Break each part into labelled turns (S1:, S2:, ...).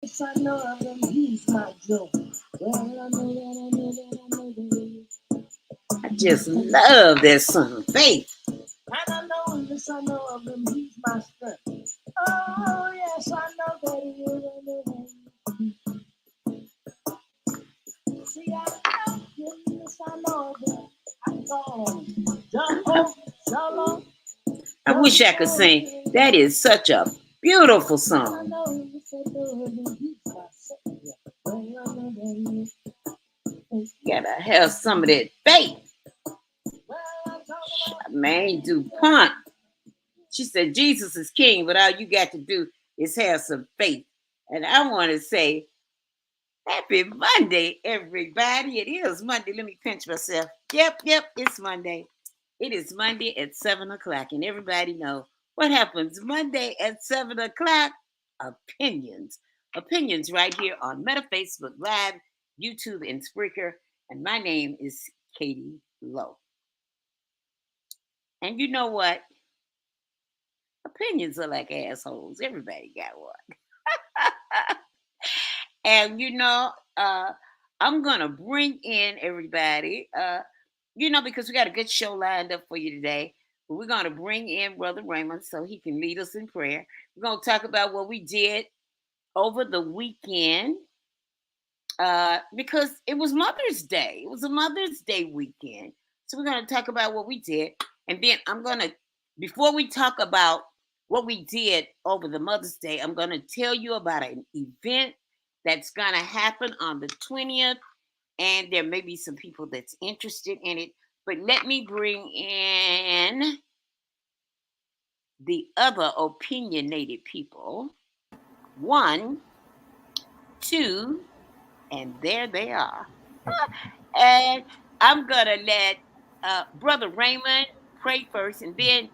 S1: I know of him, he's my joy. Well, I know that. I just love this song, Faith. And I know him, yes, I know of him, he's my strength. Oh, yes, I know that he is. See, I know him, yes, I know him. I call him Jehovah Shalom. I wish I could sing. That is such a beautiful song. You gotta have some of that faith. Man, DuPont. She said Jesus is king, but all you got to do is have some faith. And I want to say, happy Monday, everybody. It is Monday. Let me pinch myself. Yep, it's Monday. It is Monday at 7 o'clock. And everybody know what happens Monday at 7 o'clock? Opinions. Opinions right here on Meta Facebook Live, YouTube, and Spreaker. And my name is Katie Lowe. And you know what? Opinions are like assholes. Everybody got one. And I'm gonna bring in everybody. Because we got a good show lined up for you today. But we're gonna bring in Brother Raymond so he can lead us in prayer. We're gonna talk about what we did over the weekend. Because it was Mother's Day. It was a Mother's Day weekend. So we're gonna talk about what we did. And then before we talk about what we did over the Mother's Day, I'm gonna tell you about an event that's gonna happen on the 20th. And there may be some people that's interested in it. But let me bring in the other opinionated people. 1, 2, and there they are. And I'm going to let Brother Raymond pray first, and then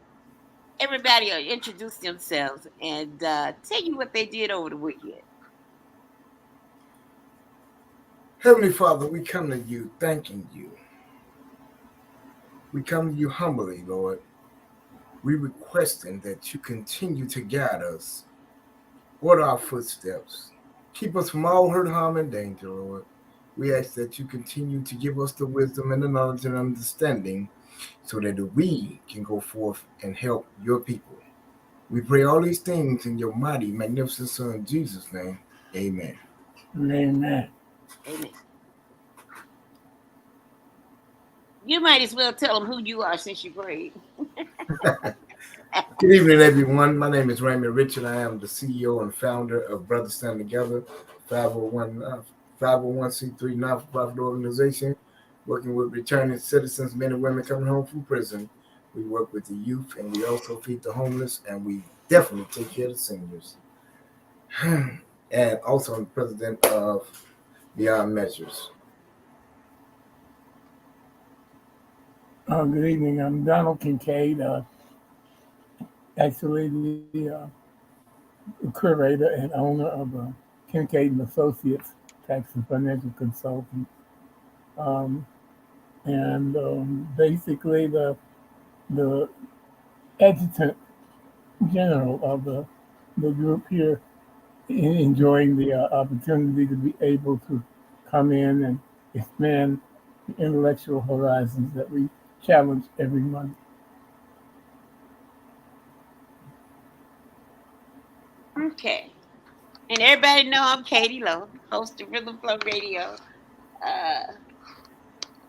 S1: everybody will introduce themselves and tell you what they did over the weekend.
S2: Heavenly Father, we come to you thanking you. We come to you humbly, Lord. We requesting that you continue to guide us, order our footsteps, keep us from all hurt, harm, and danger, Lord. We ask that you continue to give us the wisdom and the knowledge and understanding so that we can go forth and help your people. We pray all these things in your mighty, magnificent Son, Jesus' name. Amen.
S3: Amen.
S1: Amen. You might as well tell them who you are since you prayed.
S2: Good evening, everyone. My name is Raymond Richard. I am the CEO and founder of Brothers Stand Together, 501c3 not-for-profit organization, working with returning citizens, men and women coming home from prison. We work with the youth, and we also feed the homeless, and we definitely take care of the seniors. And also, I'm the president of Beyond Measures.
S3: Good evening. I'm Donald Kincaide, actually the curator and owner of Kincaide and Associates, tax and financial consultant, and basically the adjutant general of the group here, enjoying the opportunity to be able to come in and expand the intellectual horizons that we challenge every month.
S1: Okay. And everybody know I'm Katie Lowe, host of Rhythm Flow Radio.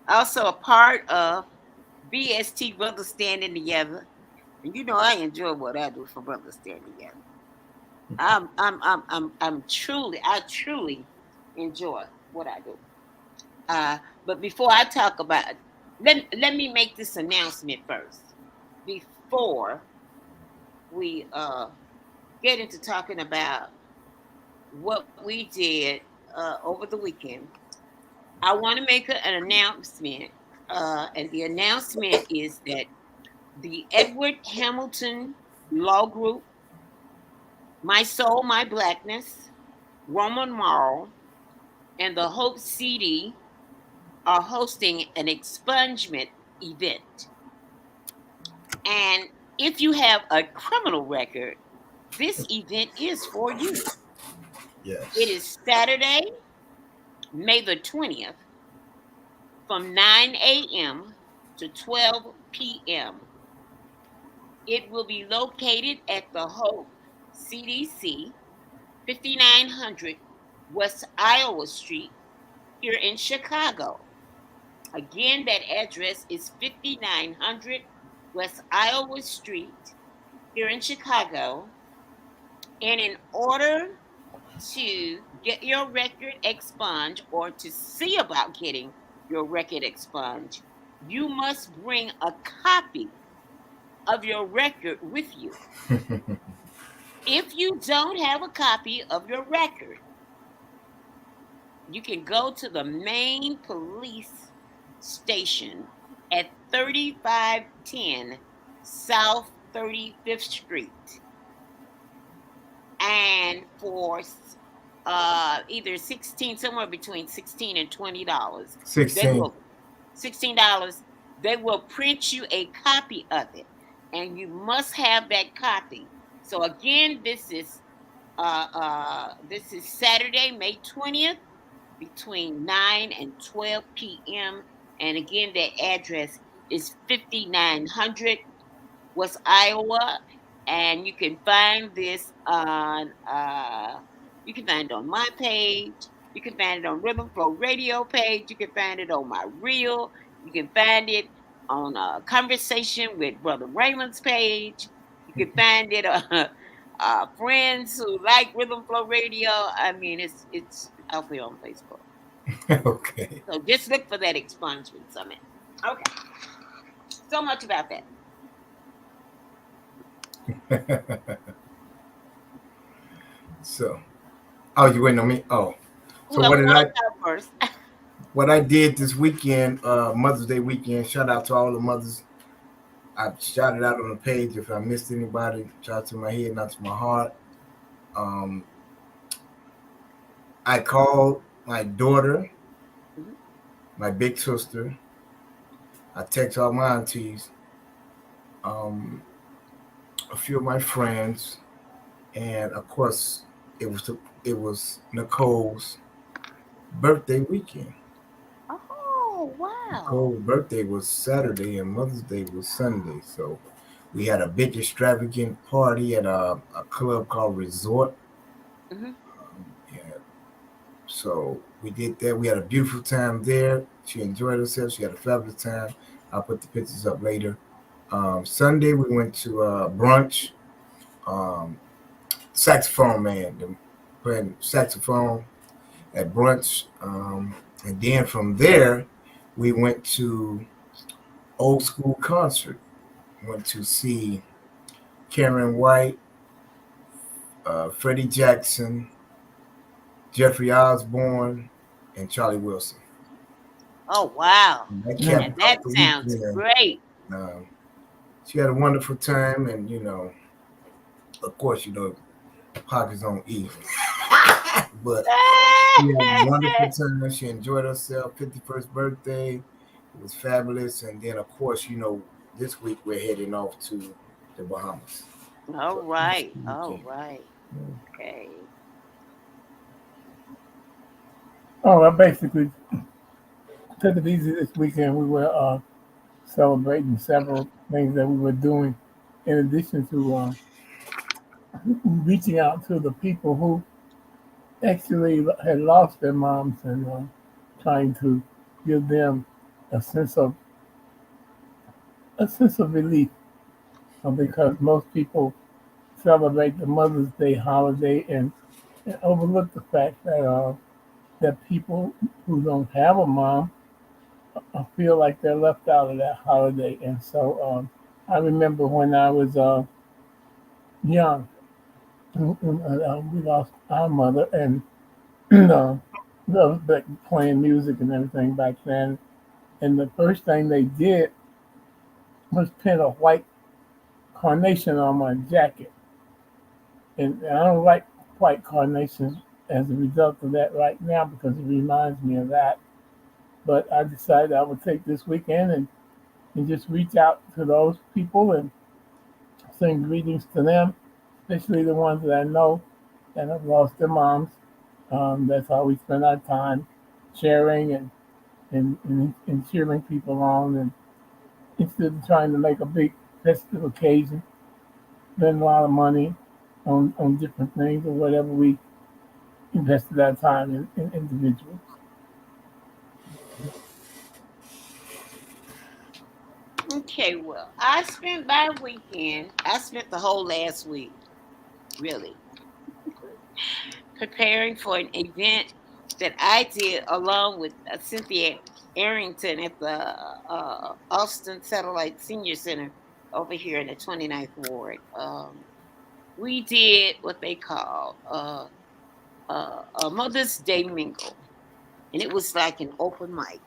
S1: Also a part of BST Brothers Standing Together. And you know I enjoy what I do for Brothers Standing Together. I truly enjoy what I do. But before I talk about it, let me make this announcement first. Before we get into talking about what we did over the weekend, I want to make an announcement. And the announcement is that the Edward Hamilton Law Group, My Soul, My Blackness, Roman Morrow, and the Hope CD are hosting an expungement event. And if you have a criminal record, this event is for you. It
S2: Yes.
S1: is Saturday, May the 20th, from 9 a.m. to 12 p.m. It will be located at the Hope CDC, 5900 West Iowa Street, here in Chicago. Again, that address is 5900 West Iowa Street, here in Chicago. And in order to get your record expunged or to see about getting your record expunged, you must bring a copy of your record with you. If you don't have a copy of your record, you can go to the main police station at 3510 South 35th Street. And for either 16, somewhere between 16 and $20, they
S2: 16.
S1: will $16, they will print you a copy of it. And you must have that copy. So again, this is Saturday, May 20th, between 9 and 12 p.m. And again, the address is 5900 West Iowa. And you can find this on you can find it on my page. You can find it on Rhythm Flow Radio page. You can find it on my reel. You can find it on a conversation with Brother Raymond's page. You can find it on friends who like Rhythm Flow Radio. I mean, it's out there on Facebook.
S2: Okay.
S1: So just look for that expungement summit. Okay. So much about that.
S2: So, oh, you waiting on me? Oh, so
S1: Well,
S2: what did I?
S1: first.
S2: What I did this weekend, Mother's Day weekend. Shout out to all the mothers. I shouted out on the page. If I missed anybody, shout out to my head, not to my heart. Um, I called my daughter,
S1: Mhm.
S2: my big sister. I text all my aunties, um, a few of my friends, and of course, it was Nicole's birthday weekend.
S1: Oh, wow.
S2: Nicole's birthday was Saturday and Mother's Day was Sunday, so we had a big extravagant party at a club called Resort.
S1: Hmm.
S2: Yeah, so we did that. We had a beautiful time there. She enjoyed herself. She had a fabulous time. I'll put the pictures up later. Sunday we went to brunch. Um, Saxophone man playing saxophone at brunch, and then from there we went to old school concert. Went to see Karen White, Freddie Jackson, Jeffrey Osborne, and Charlie Wilson.
S1: Oh, wow.
S2: And that
S3: Yeah.
S1: And
S2: capped
S1: that
S2: off the
S1: sounds
S2: weekend.
S1: great.
S2: Um, she had a wonderful time, and of course, pockets on E. But she had a wonderful time. She enjoyed herself. 51st birthday. It was fabulous. And then, of course, this week we're heading off to the Bahamas.
S1: All
S2: So,
S1: right. All
S2: weekend.
S1: right. Okay.
S3: Oh, I basically took it easy this weekend. We were celebrating several things that we were doing, in addition to reaching out to the people who actually had lost their moms and trying to give them a sense of a sense of relief because most people celebrate the Mother's Day holiday and overlook the fact that people who don't have a mom feel like they're left out of that holiday. And so I remember when I was young, we lost our mother, and like playing music and everything back then. And the first thing they did was pin a white carnation on my jacket. And I don't like white carnations as a result of that right now because it reminds me of that. But I decided I would take this weekend and just reach out to those people and send greetings to them, especially the ones that I know that have lost their moms. That's how we spend our time, sharing and cheering people on. And instead of trying to make a big festive occasion, spend a lot of money on different things or whatever, we invested our time in individuals.
S1: Okay, well, I spent my weekend. I spent the whole last week, really, preparing for an event that I did along with Cynthia Arrington at the Austin Satellite Senior Center over here in the 29th Ward. We did what they call a Mother's Day mingle, and it was like an open mic.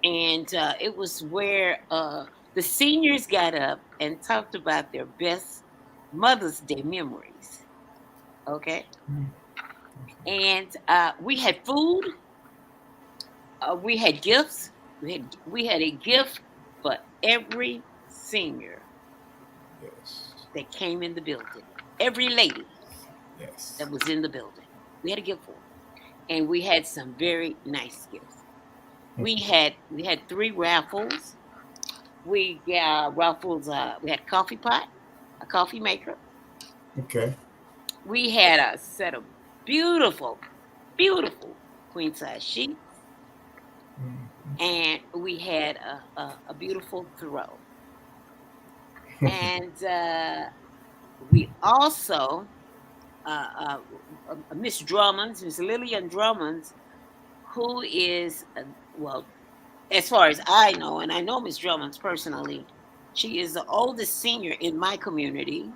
S1: And it was where the seniors got up and talked about their best Mother's Day memories. Okay. And we had food, we had gifts. We had a gift for every senior
S2: Yes.
S1: that came in the building. Every lady
S2: Yes.
S1: that was in the building, we had a gift for. And we had some very nice gifts. We had three raffles. We raffles. We had a coffee pot, a coffee maker.
S2: Okay.
S1: We had a set of beautiful, beautiful queen size sheets, and we had a beautiful throw. And we also Miss Drummond's, Miss Lillian Drummond's, who is well, as far as I know, and I know Miss Drummond's personally, she is the oldest senior in my community.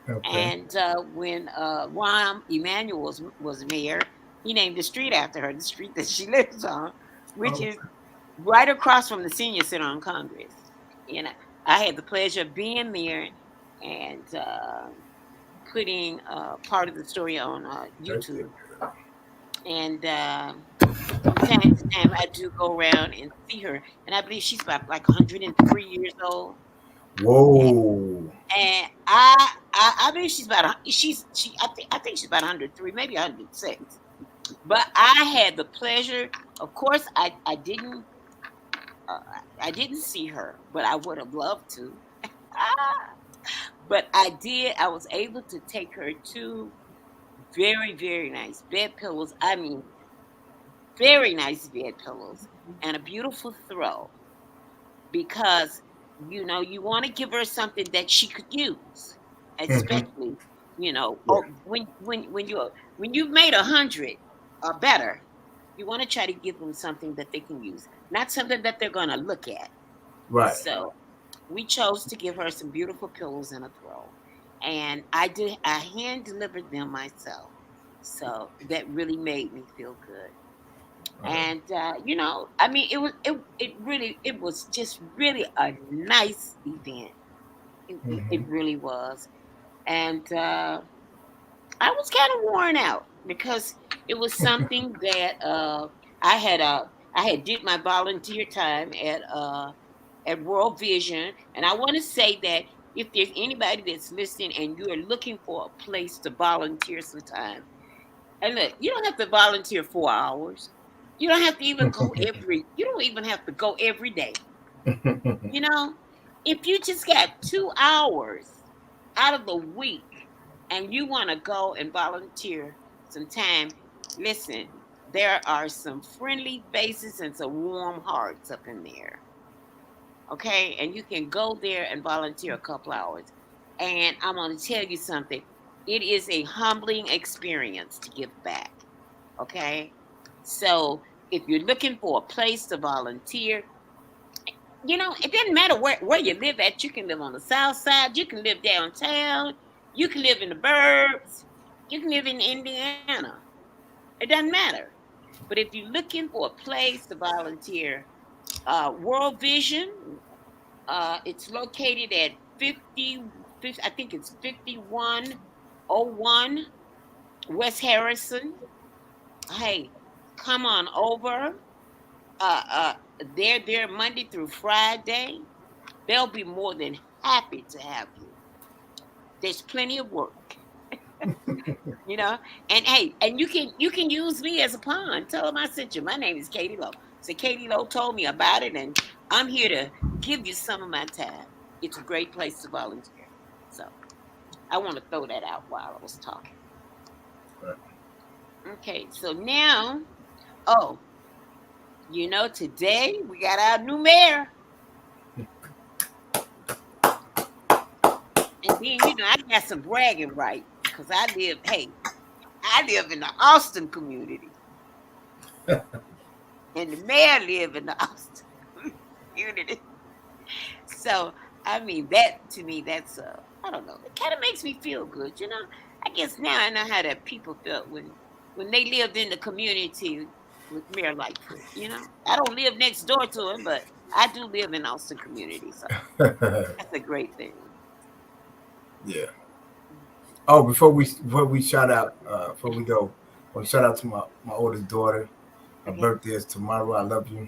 S2: Okay.
S1: And when Rahm Emanuel was mayor, he named the street after her, the street that she lives on, which
S2: Oh,
S1: is right across from the Senior Center on Congress. And I had the pleasure of being there and putting part of the story on
S2: that's it.
S1: YouTube. And from time to time, I do go around and see her. And I believe she's about like 103 years old.
S2: Whoa.
S1: And I believe she's about I think she's about 103, maybe 106. But I had the pleasure. Of course, uh, I didn't see her, but I would have loved to. Ah, but I did. I was able to take her to very very nice bed pillows. I mean, very nice bed pillows and a beautiful throw because you want to give her something that she could use,
S2: Hmm.
S1: especially
S2: Yeah.
S1: when you've made 100 or better, you want to try to give them something that they can use, not something that they're going to look at.
S2: Right.
S1: So we chose to give her some beautiful pillows and a throw, and I hand delivered them myself, so that really made me feel good. And I mean, it was just really a nice event. It
S2: Hmm.
S1: really was. And I was kind of worn out because it was something that I had did my volunteer time at World Vision. And I want to say that if there's anybody that's listening and you are looking for a place to volunteer some time, and look, you don't have to volunteer 4 hours. You don't have to even go you don't even have to go every day. You know, if you just got 2 hours out of the week and you want to go and volunteer some time, listen, there are some friendly faces and some warm hearts up in there. Okay. And you can go there and volunteer a couple hours. And I'm going to tell you something. It is a humbling experience to give back. Okay. So if you're looking for a place to volunteer, it doesn't matter where you live at. You can live on the south side, you can live downtown, you can live in the burbs, you can live in Indiana. It doesn't matter. But if you're looking for a place to volunteer, World Vision, it's located at 50, I think it's 5101 West Harrison. Hey, come on over. They're there Monday through Friday. They'll be more than happy to have you. There's plenty of work. you know. And hey, and you can use me as a pawn. Tell them I sent you. My name is Katie Lowe. So Katie Lowe told me about it, and I'm here to give you some of my time. It's a great place to volunteer. So I want to throw that out while I was talking.
S2: Right.
S1: Okay, so now, oh, today we got our new mayor. And then, I got some bragging rights because I live in the Austin community. And the mayor live in the Austin community. So, I mean, that to me, that's, I don't know, it kind of makes me feel good. I guess now I know how that people felt when they lived in the community with Mayor Lightfoot. I don't live next door to him, but I do live in Austin community. So that's a great thing.
S2: Yeah. Oh, before we shout out, before we go, I want to shout out to my oldest daughter. Her
S1: Okay.
S2: birthday is tomorrow. I love you.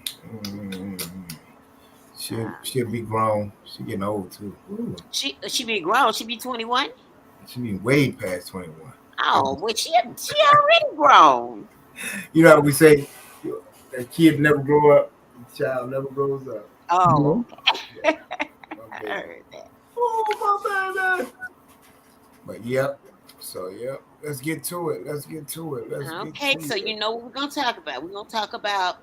S2: She'll be grown. She getting old too. Ooh.
S1: She be grown. She be 21.
S2: She be way past 21.
S1: Oh, well, she already grown.
S2: You know how we say, a kid never grow up, a child never grows up.
S1: Oh,
S2: Yeah,
S1: okay.
S2: my
S1: I
S2: baby.
S1: heard that.
S2: Oh, my baby. But yep. So yep. Let's get to it.
S1: Okay, so you know what we're gonna talk about? We're gonna talk about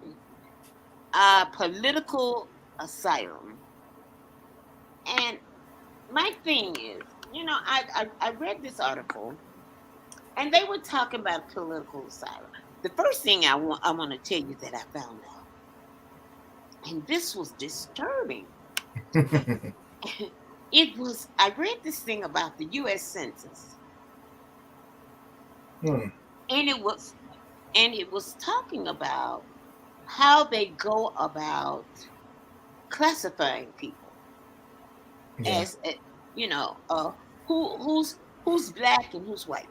S1: political asylum. And my thing is, I read this article, and they were talking about political asylum. The first thing I want to tell you that I found out, and this was disturbing. I read this thing about the U.S. Census,
S2: Hmm.
S1: and it was talking about how they go about classifying people
S2: Yeah.
S1: as who's black and who's white.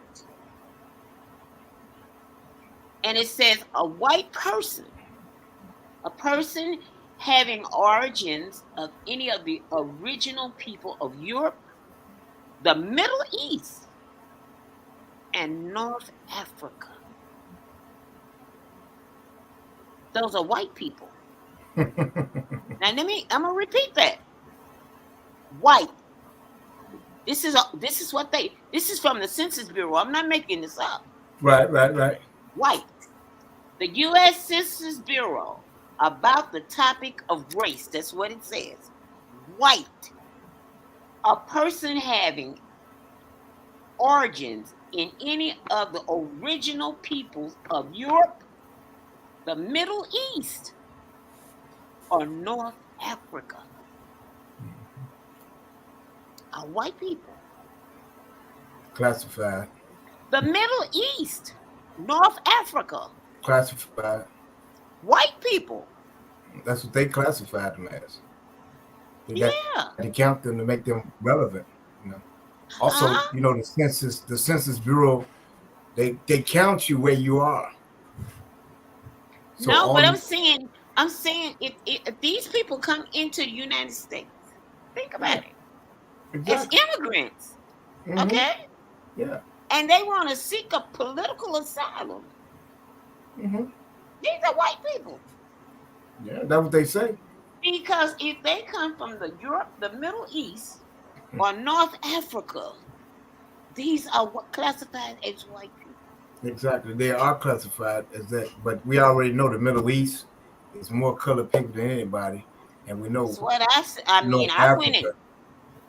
S1: And it says a person having origins of any of the original people of Europe, the Middle East, and North Africa. Those are white people. Now I'm gonna repeat that. White. This is from the Census Bureau. I'm not making this up.
S2: Right.
S1: White. The U.S. Census Bureau about the topic of race. That's what it says. White. A person having origins in any of the original peoples of Europe, the Middle East, or North Africa. Are white people.
S2: Classified.
S1: The Middle East, North Africa,
S2: Classified.
S1: white people.
S2: That's what they classified them as. They
S1: Yeah.
S2: got to count them to make them relevant. Also,
S1: Huh?
S2: the Census Bureau, they count you where you are. So
S1: No,
S2: all
S1: but
S2: you,
S1: I'm saying if these people come into the United States, think about it, as
S2: exactly.
S1: immigrants,
S2: Mhm.
S1: okay,
S2: Yeah.
S1: and they want to seek a political asylum.
S2: Hmm.
S1: These are white people.
S2: Yeah, that's what they say.
S1: Because if they come from the Europe, the Middle East, or North Africa, these are what classified as white people.
S2: Exactly. They are classified as that, but we already know the Middle East is more colored people than anybody, and we know
S1: That's what I said. I mean,
S2: North
S1: I went and
S2: Africa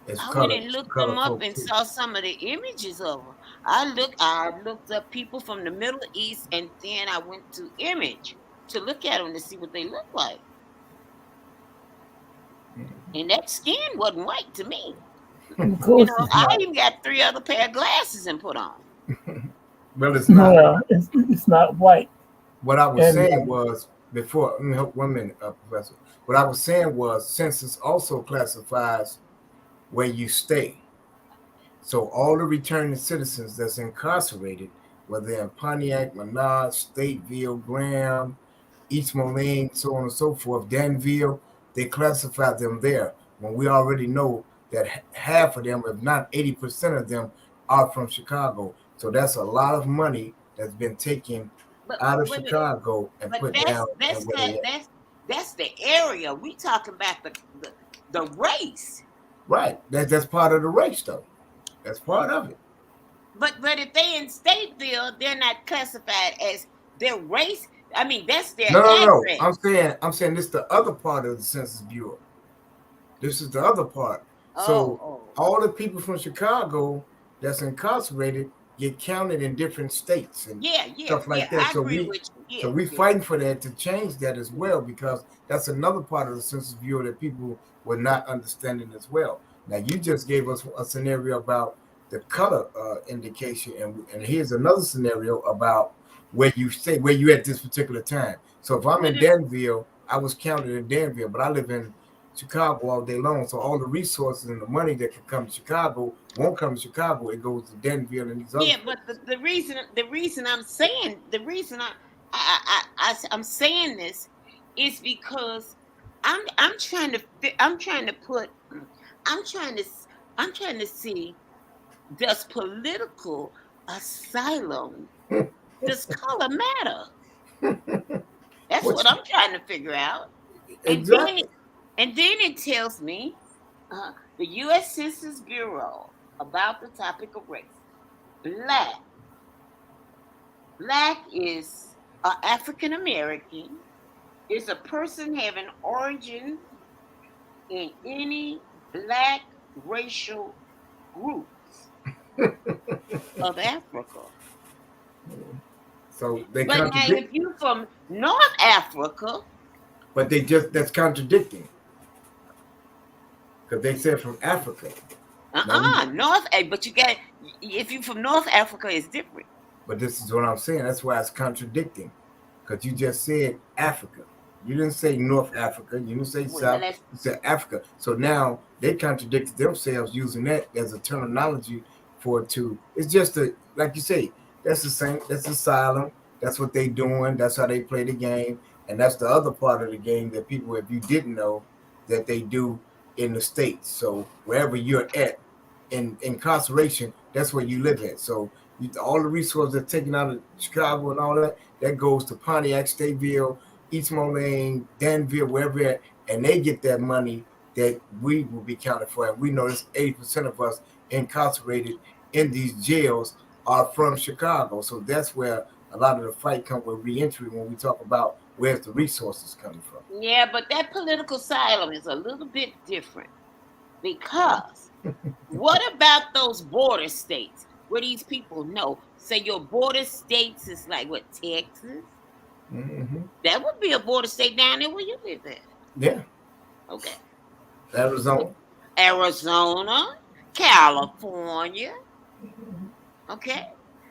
S2: is
S1: I went
S2: colored
S1: and looked them
S2: colored
S1: up
S2: folk
S1: and
S2: too.
S1: saw some of the images of them. I looked up people from the Middle East, and then I went to image to look at them to see what they look like. And that skin wasn't white to me.
S3: Of course it's
S1: I
S3: not.
S1: even got 3 other pair of glasses and put on.
S2: Well, it's not.
S3: Well, it's not white.
S2: What I was
S3: And
S2: saying was before. Let me help 1 minute, Professor. What I was saying was census also classifies where you stay. So all the returning citizens that's incarcerated, whether in Pontiac, Menard, Stateville, Graham, East Moline, so on and so forth, Danville, they classify them there. When we already know that half of them, if not 80% of them, are from Chicago. So that's a lot of money that's been taken
S1: But
S2: out of
S1: wait a minute.
S2: Chicago and
S1: But
S2: put down and where they at.
S1: that's the area. We talking about the race.
S2: Right. That's part of the race, though. That's part of it.
S1: But if they in Stateville, they're not classified as their race. I mean, that's their
S2: No.
S1: address.
S2: I'm saying this is the other part of the Census Bureau. This is the other part. So
S1: Oh.
S2: all the people from Chicago that's incarcerated get counted in different states and
S1: Yeah,
S2: stuff like that.
S1: I agree with you.
S2: So
S1: Yeah,
S2: we
S1: yeah.
S2: fighting for that to change that as well, because that's another part of the Census Bureau that people were not understanding as well. Now you just gave us a scenario about the color indication, and here's another scenario about where you at this particular time. So if I'm in Danville, I was counted in Danville, but I live in Chicago all day long. So all the resources and the money that can come to Chicago won't come to Chicago. It goes to Danville and these other
S1: Yeah,
S2: places.
S1: but the reason I'm saying the reason I'm saying this is because I'm trying to I'm trying to put I'm trying to I'm trying to see, does political asylum, does color matter? That's
S2: What
S1: what I'm trying to figure out. And then
S2: exactly?
S1: it tells me the U.S. Census Bureau about the topic of race. Black. Black is African American, is a person having origin in any black racial groups of Africa.
S2: So they
S1: But now,
S2: contradict,
S1: if you're from North Africa,
S2: but that's contradicting because they said from Africa. Now we,
S1: But you got, if you're from North Africa, it's different.
S2: but this is what I'm saying. That's why it's contradicting, because you just said Africa. You didn't say North Africa. You didn't say
S1: Well,
S2: South. You said Africa. So now they contradicted themselves using that as a terminology for it to. It's just like you say. That's the same. That's asylum. That's what they doing. That's how they play the game. And that's the other part of the game that people, if you didn't know, that they do in the states. So wherever you're at in incarceration, that's where you live at. So all the resources that taken out of Chicago and all that, that goes to Pontiac, Stateville, East Moline, Danville, wherever at, and they get that money that we will be counted for. And we know this 80% of us incarcerated in these jails are from Chicago. So that's where a lot of the fight comes with reentry when we talk about where's the resources coming from.
S1: Yeah, but that political asylum is a little bit different because what about those border states where these people know? Say your border states is like what, Texas?
S2: Mm-hmm.
S1: That would be a border state down there where you live at.
S2: Yeah.
S1: Okay.
S2: Arizona.
S1: Arizona, California. Okay.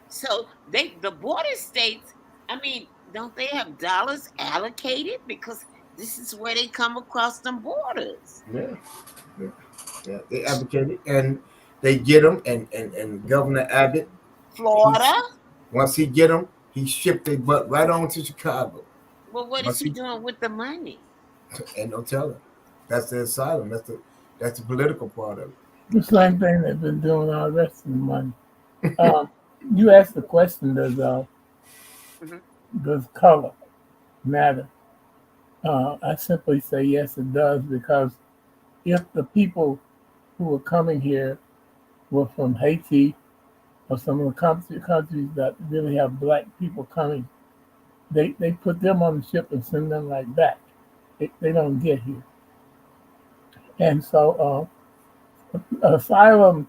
S1: So the border states, I mean, don't they have dollars allocated? Because this is where they come across them borders.
S2: Yeah. Yeah. Yeah. They advocated and they get them, and Governor Abbott,
S1: Florida.
S2: he's once he get them, he shipped their butt right on to Chicago.
S1: Well, what is
S2: Once
S1: he
S2: he
S1: doing with the money?
S2: ain't no telling. That's the asylum. That's the political part of it.
S3: The same thing they've been doing all the rest of the money. You asked the question,
S1: Mhm.
S3: does color matter? I simply say yes, it does, because if the people who are coming here were from Haiti or some of the countries that really have black people coming, they put them on the ship and send them right back. They don't get here. And so asylum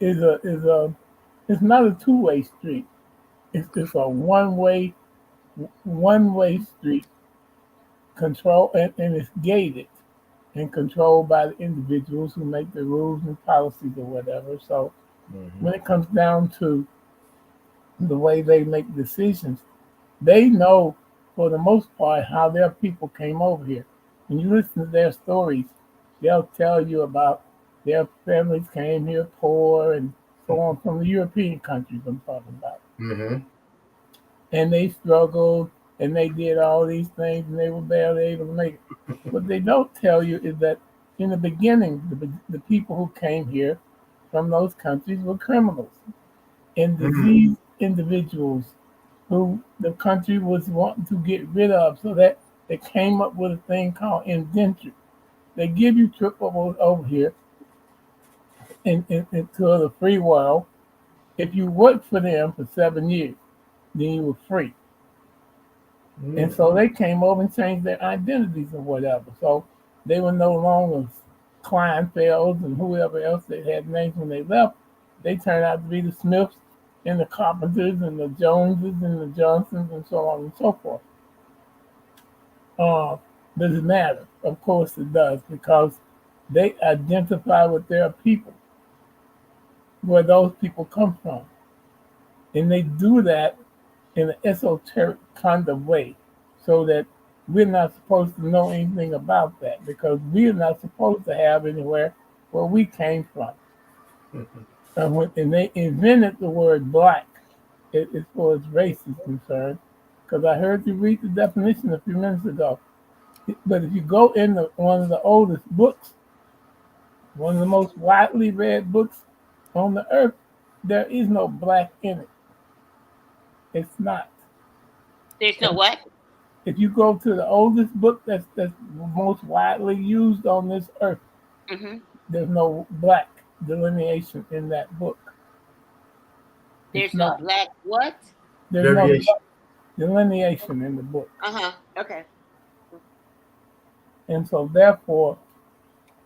S3: is it's not a two-way street. It's a one way street, control, and it's gated and controlled by the individuals who make the rules and policies or whatever. So
S2: Mm-hmm.
S3: when it comes down to the way they make decisions, they know for the most part how their people came over here. When you listen to their stories, they'll tell you about their families came here poor and so on, from the European countries I'm talking about.
S2: Mm-hmm.
S3: And they struggled and they did all these things and they were barely able to make it. What they don't tell you is that in the beginning, the people who came here from those countries were criminals. and diseased individuals who the country was wanting to get rid of, so that they came up with a thing called indenture. They give you triple over here into the free world. If you worked for them for 7 years, then you were free. And so they came over and changed their identities or whatever. So they were no longer Kleinfelds and whoever else they had names when they left. They turned out to be the Smiths and the Carpenters and the Joneses and the Johnsons and so on and so forth. Does it matter? Of course it does, because they identify with their people, where those people come from. And they do that in an esoteric kind of way, so that we're not supposed to know anything about that, because we're not supposed to have anywhere where we came from. And they invented the word black as far as race is concerned, because I heard you read the definition a few minutes ago. But if you go into one of the oldest books, one of the most widely read books on the earth, there is no black in it. It's not.
S1: There's no what?
S3: If you go to the oldest book that's most widely used on this earth,
S1: Mm-hmm.
S3: there's no black delineation in that book. It's
S1: There's no
S3: not.
S1: black what?
S3: There's no
S2: Variation.
S3: black delineation in the book.
S1: Uh-huh. Okay.
S3: And so therefore,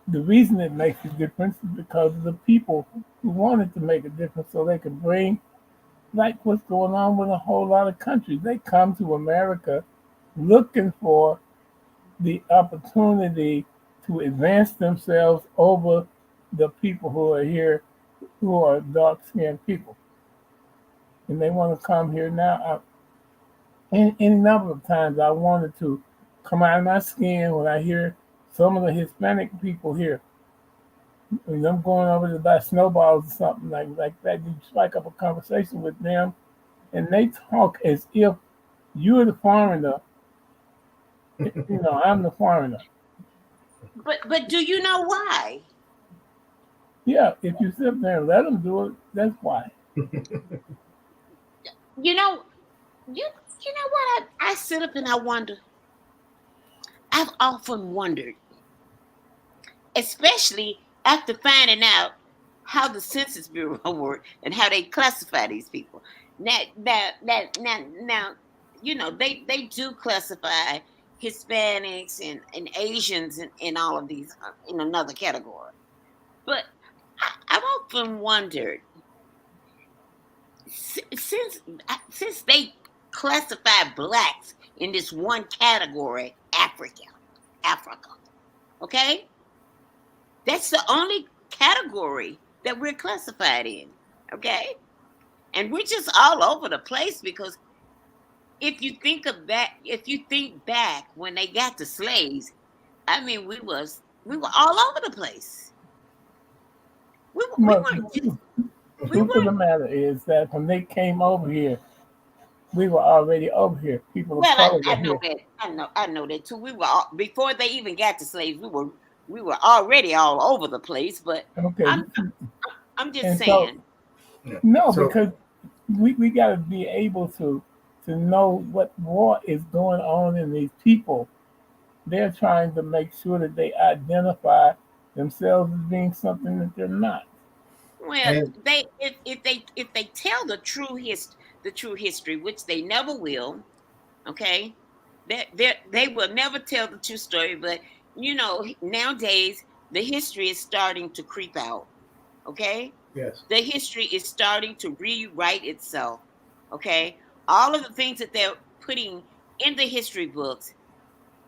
S3: the reason it makes a difference is because of the people who wanted to make a difference, so they could bring, like what's going on with a whole lot of countries. They come to America looking for the opportunity to advance themselves over the people who are here, who are dark-skinned people. And they want to come here now. Any number of times I wanted to come out of my skin when I hear some of the Hispanic people here. When I'm going over to buy snowballs or something like that, you strike up a conversation with them, and they talk as if you're the foreigner. I'm the foreigner.
S1: But do you know why?
S3: Yeah, if you sit there and let them do it, that's why.
S1: You know, you know what? I sit up and I wonder. I've often wondered, especially after finding out how the Census Bureau works and how they classify these people. Now, they do classify Hispanics and Asians in all of these in another category. But I've often wondered, since they classify blacks in this one category, Africa, okay? That's the only category that we're classified in, okay? And we're just all over the place, because if you think of that, if you think back when they got the slaves, I mean, we were all over the place. We
S3: But
S1: weren't just
S3: the
S1: we
S3: truth of the
S1: weren't.
S3: matter is that when they came over here, we were already over here. People of
S1: Well,
S3: color
S1: I
S3: were
S1: know
S3: here.
S1: that. I know that too. We were before they even got the slaves. We were already all over the place. But
S3: Okay,
S1: I'm I'm just
S3: and so
S1: saying.
S3: no,
S2: So
S3: because we got to be able to know what war is going on in these people. They're trying to make sure that they identify themselves as being something that they're not.
S1: Well,
S2: and
S1: they if they tell the true history, which they never will. Okay, they will never tell the true story. But nowadays the history is starting to creep out. Okay,
S2: yes,
S1: the history is starting to rewrite itself. Okay, all of the things that they're putting in the history books,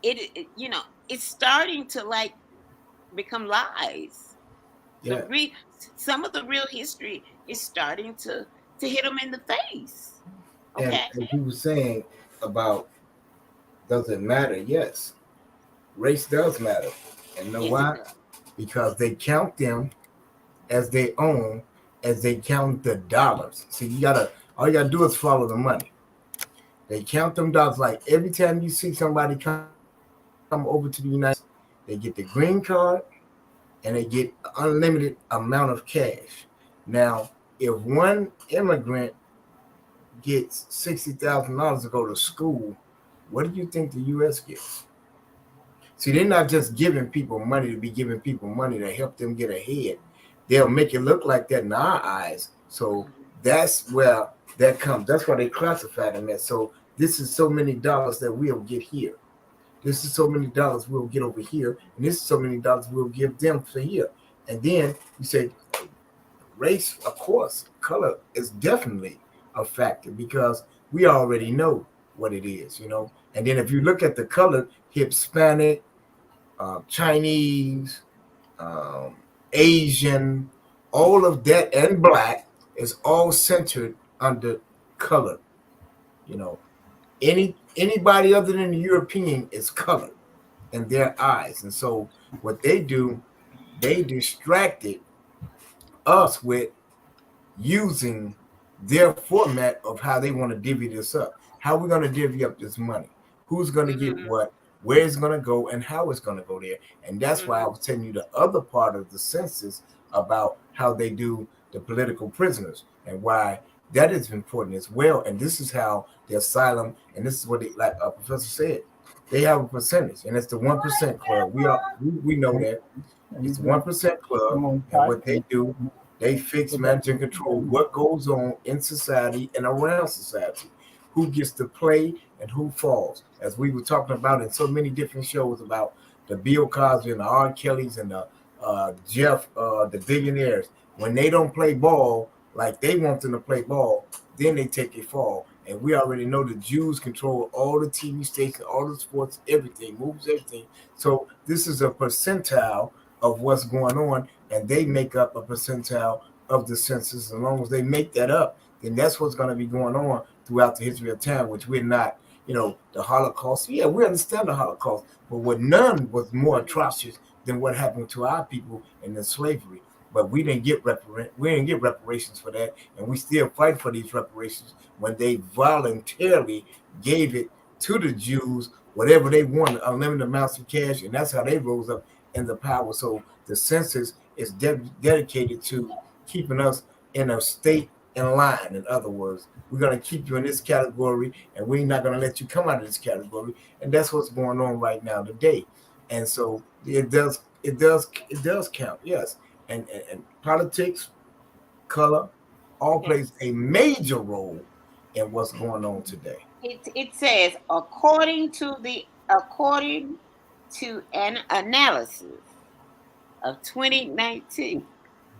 S1: it's starting to like become lies. The
S2: yeah.
S1: re Some of the real history is starting to hit them in the face.
S2: And
S1: Okay,
S2: as you were saying about does it matter? Yes, race does matter. And know
S1: yes, it
S2: why?
S1: does.
S2: Because they count them as they own, as they count the dollars. See, all you gotta do is follow the money. They count them dollars. Like every time you see somebody come over to the United States, they get the green card and they get unlimited amount of cash. Now, if one immigrant gets $60,000 to go to school, what do you think the U.S. gets? See, they're not just giving people money to be giving people money to help them get ahead. They'll make it look like that in our eyes. So that's where that comes. That's why they classify them as. So this is so many dollars that we'll get here. This is so many dollars we'll get over here, and this is so many dollars we'll give them for here. And then you say race, of course, color is definitely a factor because we already know what it is, you know. And then if you look at the color, Hispanic, Chinese, um, Asian, all of that, and black is all centered under color. You know, anybody other than the European is colored in their eyes, and so what they do, they distracted us with using their format of how they want to divvy this up. How we're going to divvy up this money? Who's going to get what? Where it's going to go and how it's going to go there. And that's why I was telling you the other part of the census about how they do the political prisoners and why that is important as well. And this is how the asylum, and this is what they, like a professor said, they have a percentage, and it's the 1% club. We know that it's 1% club, and what they do, they fix, manage, and control what goes on in society and around society. Who gets to play and who falls. As we were talking about in so many different shows about the Bill Cosby and the R. Kellys and the Jeff, the billionaires, when they don't play ball like they want them to play ball, then they take a fall. And we already know the Jews control all the TV stations, all the sports, everything, moves everything. So this is a percentile of what's going on, and they make up a percentile of the census. As long as they make that up, then that's what's going to be going on throughout the history of time, which we're not, the Holocaust. Yeah, we understand the Holocaust, but what none was more atrocious than what happened to our people in the slavery. But we didn't get reparations for that, and we still fight for these reparations when they voluntarily gave it to the Jews, whatever they wanted, unlimited amounts of cash, and that's how they rose up in the power. So the census is dedicated to keeping us in a state in line. In other words, we're going to keep you in this category, and we're not going to let you come out of this category. And that's what's going on right now today. And so it does count, yes. And politics, color, all plays a major role in what's going on today.
S1: It says according to an analysis of 2019,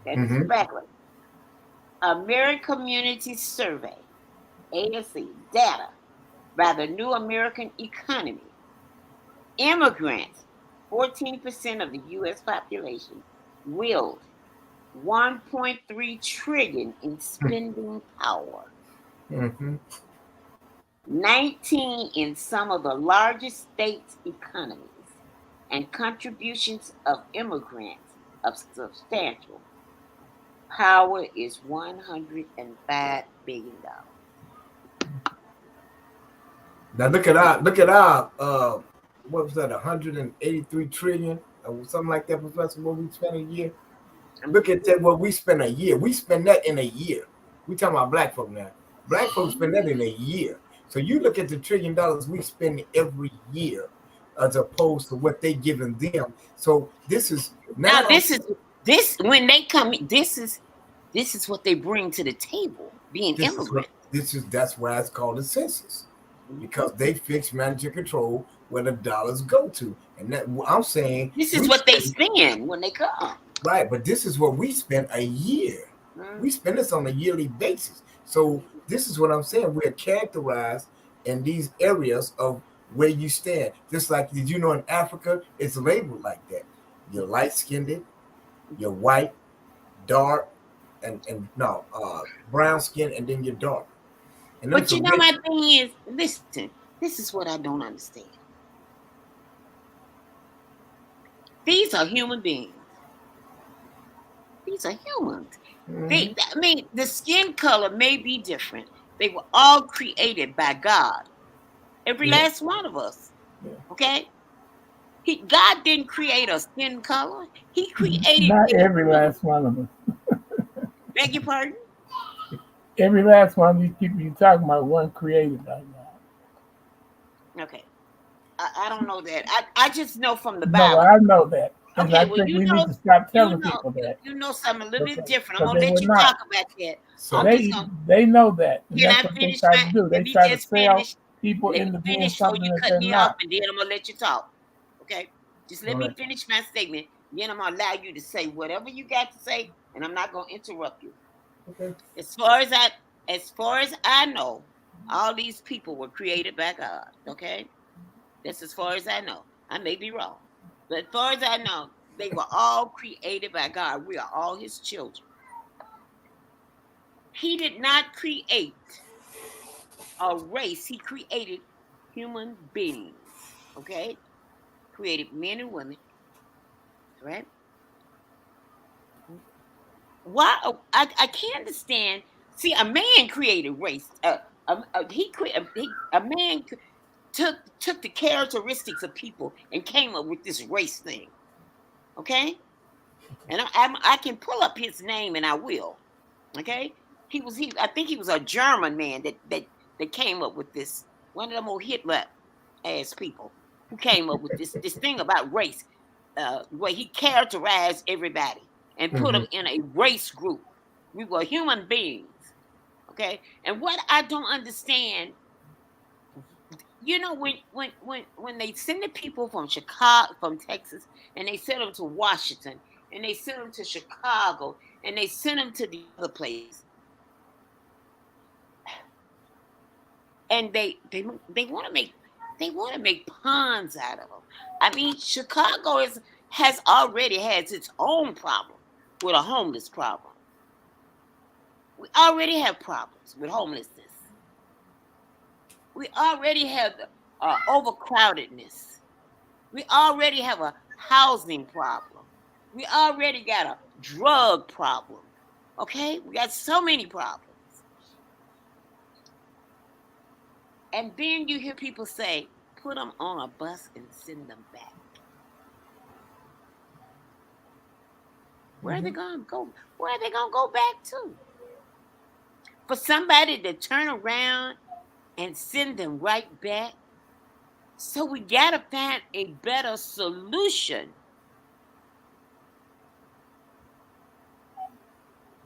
S1: that is backward, American Community Survey, ASC data by the New American Economy, immigrants, 14% of the U.S. population, willed 1.3 trillion in spending power. 19 in some of the largest states' economies, and contributions of immigrants of substantial power is $105 billion.
S2: Now look at our what was that, 183 trillion or something like that, Professor, what we spend a year. Look at that, what we spend a year. We spend that in a year. We talking about black folk now. Black folks spend that in a year. So you look at the $1 trillion we spend every year as opposed to what they giving them. So this is
S1: now this when they come, this is what they bring to the table, being immigrants.
S2: That's why it's called a census. Because they fix, manage, and control where the dollars go to. And that I'm saying
S1: this is what they spend when they come.
S2: Right, but this is what we spend a year. We spend this on a yearly basis. So this is what I'm saying. We're characterized in these areas of where you stand. Just like, did you know in Africa, it's labeled like that. You're light-skinned, you're white, dark, and brown skin, and then you're dark.
S1: But you know, my thing is, listen, this is what I don't understand. These are human beings. These are humans. The skin color may be different. They were all created by God. Every last one of us. Okay? God didn't create a skin color. He created
S3: not every last one of us.
S1: Beg your pardon?
S3: Every last one of these people you're talking about weren't created by God.
S1: Okay. I don't know that. I just know from the
S3: No,
S1: Bible.
S3: I know that. And
S1: Okay,
S3: I
S1: well,
S3: think we need to stop telling people that.
S1: you know something a little bit
S3: Okay.
S1: different. I'm
S3: Because
S1: gonna
S3: they
S1: let
S3: were
S1: you talk
S3: not.
S1: about that. I'm
S2: So
S1: just
S3: They
S1: gonna
S3: they know that. And
S1: can
S3: that's
S1: I
S3: what they
S1: finish
S3: try to
S1: my
S3: do. They
S1: let me
S3: try to
S1: just
S3: sell
S1: finish.
S3: people
S1: Let me
S3: into being
S1: finish so
S3: something
S1: you
S3: that
S1: cut
S3: they're
S1: me off
S3: not.
S1: and then I'm gonna let you talk. Okay? Just let
S2: all
S1: me
S2: right.
S1: finish my statement. Then I'm gonna allow you to say whatever you got to say, and I'm not gonna interrupt you.
S2: Okay.
S1: As far as I know, all these people were created by God. Okay? That's as far as I know. I may be wrong. But as far as I know, they were all created by God. We are all his children. He did not create a race, he created human beings. Okay? Created men and women, right? Why I can't understand. See, a man created race. A man took the characteristics of people and came up with this race thing. Okay? And I can pull up his name and I will. Okay, he. I think he was a German man that came up with this. One of them old Hitler ass people who came up with this thing about race, where he characterized everybody and put
S2: Mm-hmm.
S1: them in a race group. We were human beings. Okay, and what I don't understand, when they send the people from Chicago, from Texas, and they send them to Washington, and they send them to Chicago, and they send them to the other place, and they want to make ponds out of them. I mean, Chicago has already has its own problem with a homeless problem. We already have problems with homelessness. We already have overcrowdedness. We already have a housing problem. We already got a drug problem. Okay, we got so many problems. And then you hear people say, put them on a bus and send them back. Where are they
S2: Mm-hmm.
S1: going to go? Where are they going to go back to? For somebody to turn around and send them right back. So we got to find a better solution.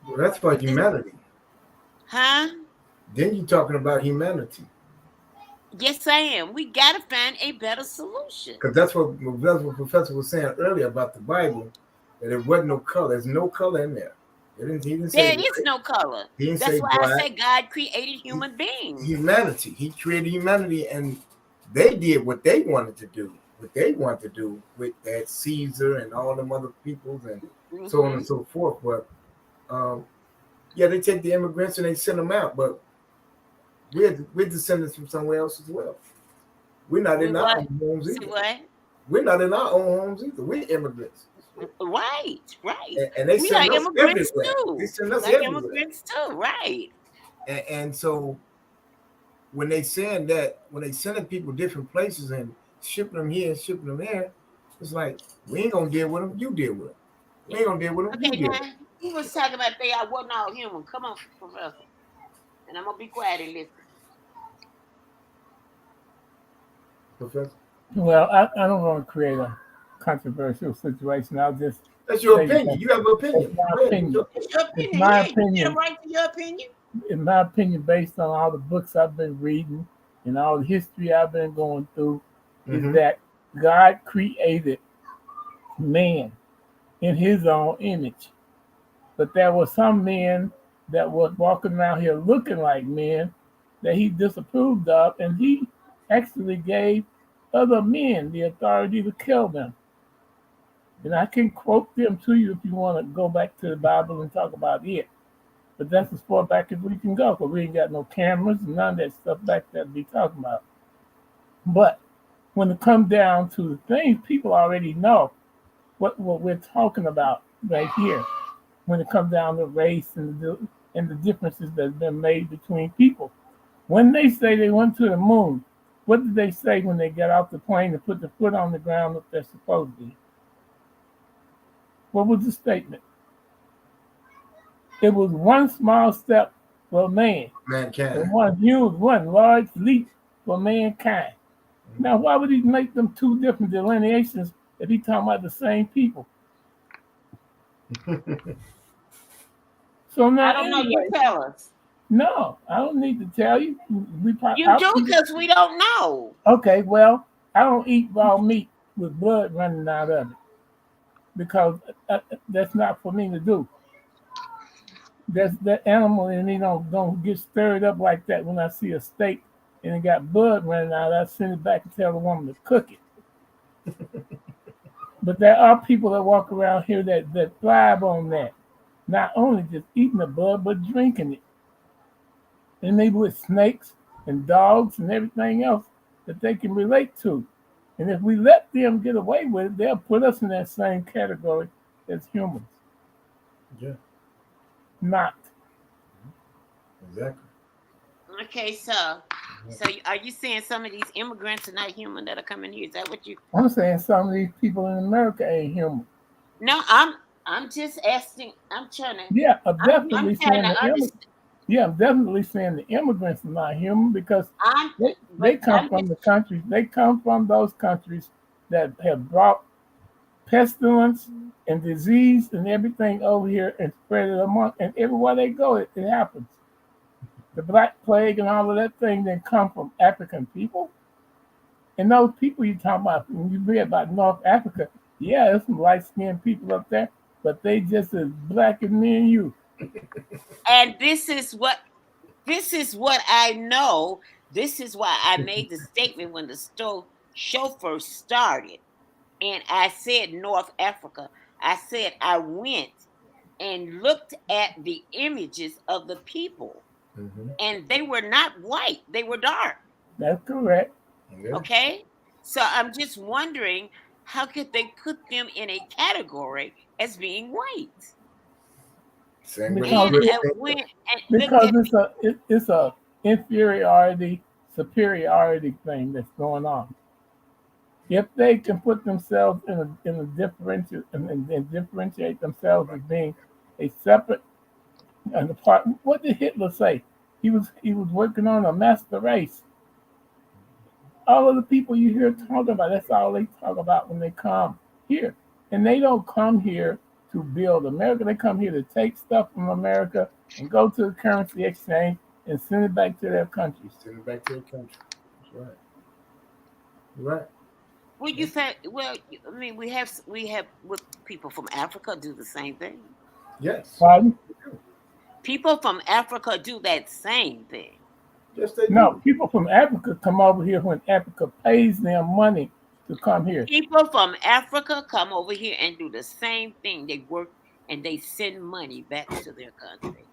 S2: Well, that's about
S1: This,
S2: humanity.
S1: huh?
S2: Then you're talking about humanity.
S1: Yes, I am. We got to find a better solution.
S2: Because that's what Professor was saying earlier about the Bible, that there wasn't no color. There's no color in there. He didn't say
S1: There is
S2: white.
S1: no color.
S2: He didn't
S1: That's
S2: say
S1: why I
S2: black.
S1: say God created
S2: He,
S1: human beings.
S2: humanity. He created humanity, and they did what they wanted to do. What they wanted to do with that Caesar and all them other peoples and so on and
S1: Hmm.
S2: so forth. But um, yeah, they take the immigrants and they send them out. But we're descendants from somewhere else as well. We're not
S1: We
S2: in our
S1: what?
S2: own homes
S1: See
S2: either.
S1: what?
S2: We're not in our own homes either. We're immigrants.
S1: Right, right.
S2: And they
S1: We are
S2: send us
S1: immigrants
S2: everywhere. They
S1: too.
S2: send
S1: We
S2: us
S1: are
S2: everywhere.
S1: immigrants too. Right.
S2: And so when they sending people different places and shipping them here and shipping them there, it's like we ain't gonna deal with them. You deal with them. We ain't gonna deal with them. You
S1: Okay,
S2: deal with
S1: now he was talking about they are wasn't all human. Come on, Professor. And I'm gonna be quiet and listen.
S2: them, Professor.
S3: Well, I don't want to create a controversial situation. I'll just
S2: That's your
S3: say
S2: opinion.
S3: that
S2: You have an
S3: it's
S2: opinion.
S3: my
S2: Go ahead. It's your
S3: opinion.
S1: It's
S2: opinion.
S1: your
S3: It's
S1: opinion.
S3: my
S1: Yeah, you get a
S3: opinion.
S1: right to your opinion.
S3: In my opinion, based on all the books I've been reading and all the history I've been going through, is
S2: Mm-hmm.
S3: that God created man in his own image. But there were some men that was walking around here looking like men that he disapproved of, and he actually gave other men the authority to kill them. And I can quote them to you if you want to go back to the Bible and talk about it. But that's as far back as we can go, because we ain't got no cameras and none of that stuff back there to be talking about. But when it comes down to the things, people already know what we're talking about right here. When it comes down to race and the differences that's been made between people. When they say they went to the moon, what did they say when they got off the plane and put the foot on the ground up there supposedly? What was the statement? It was one small step for man,
S2: mankind.
S3: and one large leap for mankind. Now, why would he make them two different delineations if he talking about the same people? So
S1: I
S3: now,
S1: don't know. You
S3: anyway,
S1: tell us.
S3: no, I don't need to tell you.
S1: You
S3: Our
S1: do
S3: people.
S1: because we don't know.
S3: Okay, well, I don't eat raw meat with blood running out of it because that's not for me to do. That's that animal, and they don't get stirred up like that when I see a steak and it got blood running out. I send it back and tell the woman to cook it. But there are people that walk around here that thrive on that, not only just eating the blood but drinking it, and maybe with snakes and dogs and everything else that they can relate to. And if we let them get away with it, they'll put us in that same category as humans.
S2: Yeah,
S3: Not.
S2: exactly.
S1: Okay, so are you saying some of these immigrants are not human that are coming here? Is that what you?
S3: I'm saying some of these people in America ain't human.
S1: No, I'm just asking. I'm trying to.
S3: Yeah, I'm
S1: I'm
S3: definitely
S1: trying
S3: saying
S1: to
S3: the
S1: understand.
S3: yeah, I'm definitely saying the immigrants are not human because
S1: I'm,
S3: they
S1: but
S3: come
S1: I'm
S3: from
S1: just
S3: the countries. They come from those countries that have brought pestilence and disease and everything over here and spread it among. And everywhere they go, it happens. The Black Plague and all of that thing that come from African people. And those people you talk about, when you read about North Africa, yeah, there's some light skinned people up there, but they just as black as me and you.
S1: and this is what I know. This is why I made the statement when the show first started, and I said North Africa. I said I went and looked at the images of the people,
S2: Mm-hmm.
S1: and they were not white; they were dark.
S3: That's correct.
S2: Yeah.
S1: Okay, so I'm just wondering how could they put them in a category as being white?
S2: Same way the
S3: Because
S1: And
S2: British
S1: I
S2: think
S1: went
S2: that.
S1: and looked
S3: because
S1: at
S3: it's a inferiority superiority thing that's going on. If they can put themselves in a differential and differentiate themselves as being a separate and apart, what did Hitler say? He was working on a master race. All of the people you hear talking about, that's all they talk about when they come here. And they don't come here to build America. They come here to take stuff from America and go to the currency exchange and send it back to their countries.
S2: Send it back to the country. That's right. You're right.
S1: well,
S2: Yeah.
S1: you said, well, I mean, we have with people from Africa do the same thing.
S2: Yes.
S3: Pardon?
S1: People from Africa do that same thing.
S2: Yes, they
S3: No,
S2: do.
S3: people from Africa come over here when Africa pays them money to come here.
S1: People from Africa come over here and do the same thing. They work and they send money back to their country.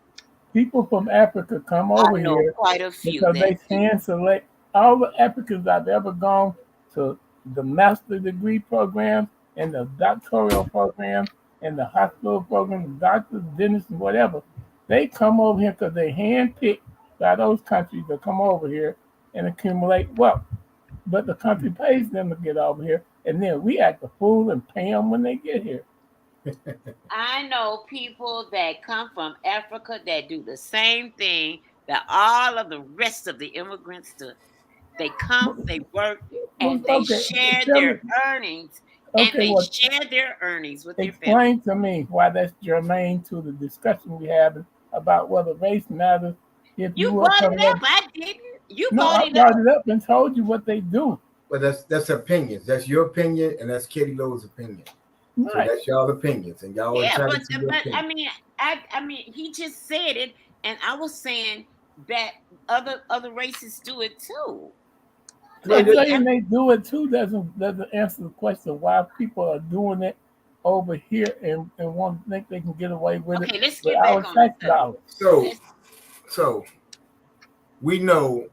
S3: People from Africa come
S1: I
S3: over
S1: know
S3: here
S1: quite a few
S3: because
S1: that
S3: they
S1: do.
S3: hand select all the Africans I've ever gone to the master degree programs and the doctoral programs and the hospital programs, the doctors, dentists, and whatever. They come over here because they handpicked by those countries to come over here and accumulate wealth. But the country pays them to get over here, and then we act a fool and pay them when they get here.
S1: I know people that come from Africa that do the same thing that all of the rest of the immigrants do. They come, they work,
S3: Well,
S1: and they
S3: okay,
S1: share
S3: tell me.
S1: their earnings, and
S3: Okay,
S1: they
S3: well,
S1: share their earnings with their family.
S3: explain to me why that's germane to the discussion we have about whether race matters. If you
S1: You
S3: will
S1: brought
S3: come
S1: it up.
S3: over.
S1: I didn't. You
S3: No,
S1: brought
S3: I
S1: it
S3: brought
S1: up.
S3: it up and told you what they do.
S2: But that's opinions. That's your opinion, and that's Katie Lowe's opinion. So
S3: Right.
S2: that's y'all opinions, and y'all
S1: Yeah,
S2: entitled
S1: but
S2: to your
S1: but I
S2: opinion.
S1: mean, I mean, he just said it, and I was saying that other races do it too.
S2: Well,
S1: I
S3: Just
S1: mean,
S3: saying they do it too doesn't answer the question why people are doing it over here and want to think they can get away with it
S1: okay, let's
S3: with
S1: get
S3: our
S1: back on the
S3: tax
S1: subject.
S3: dollars.
S2: So
S1: Let's,
S2: so we know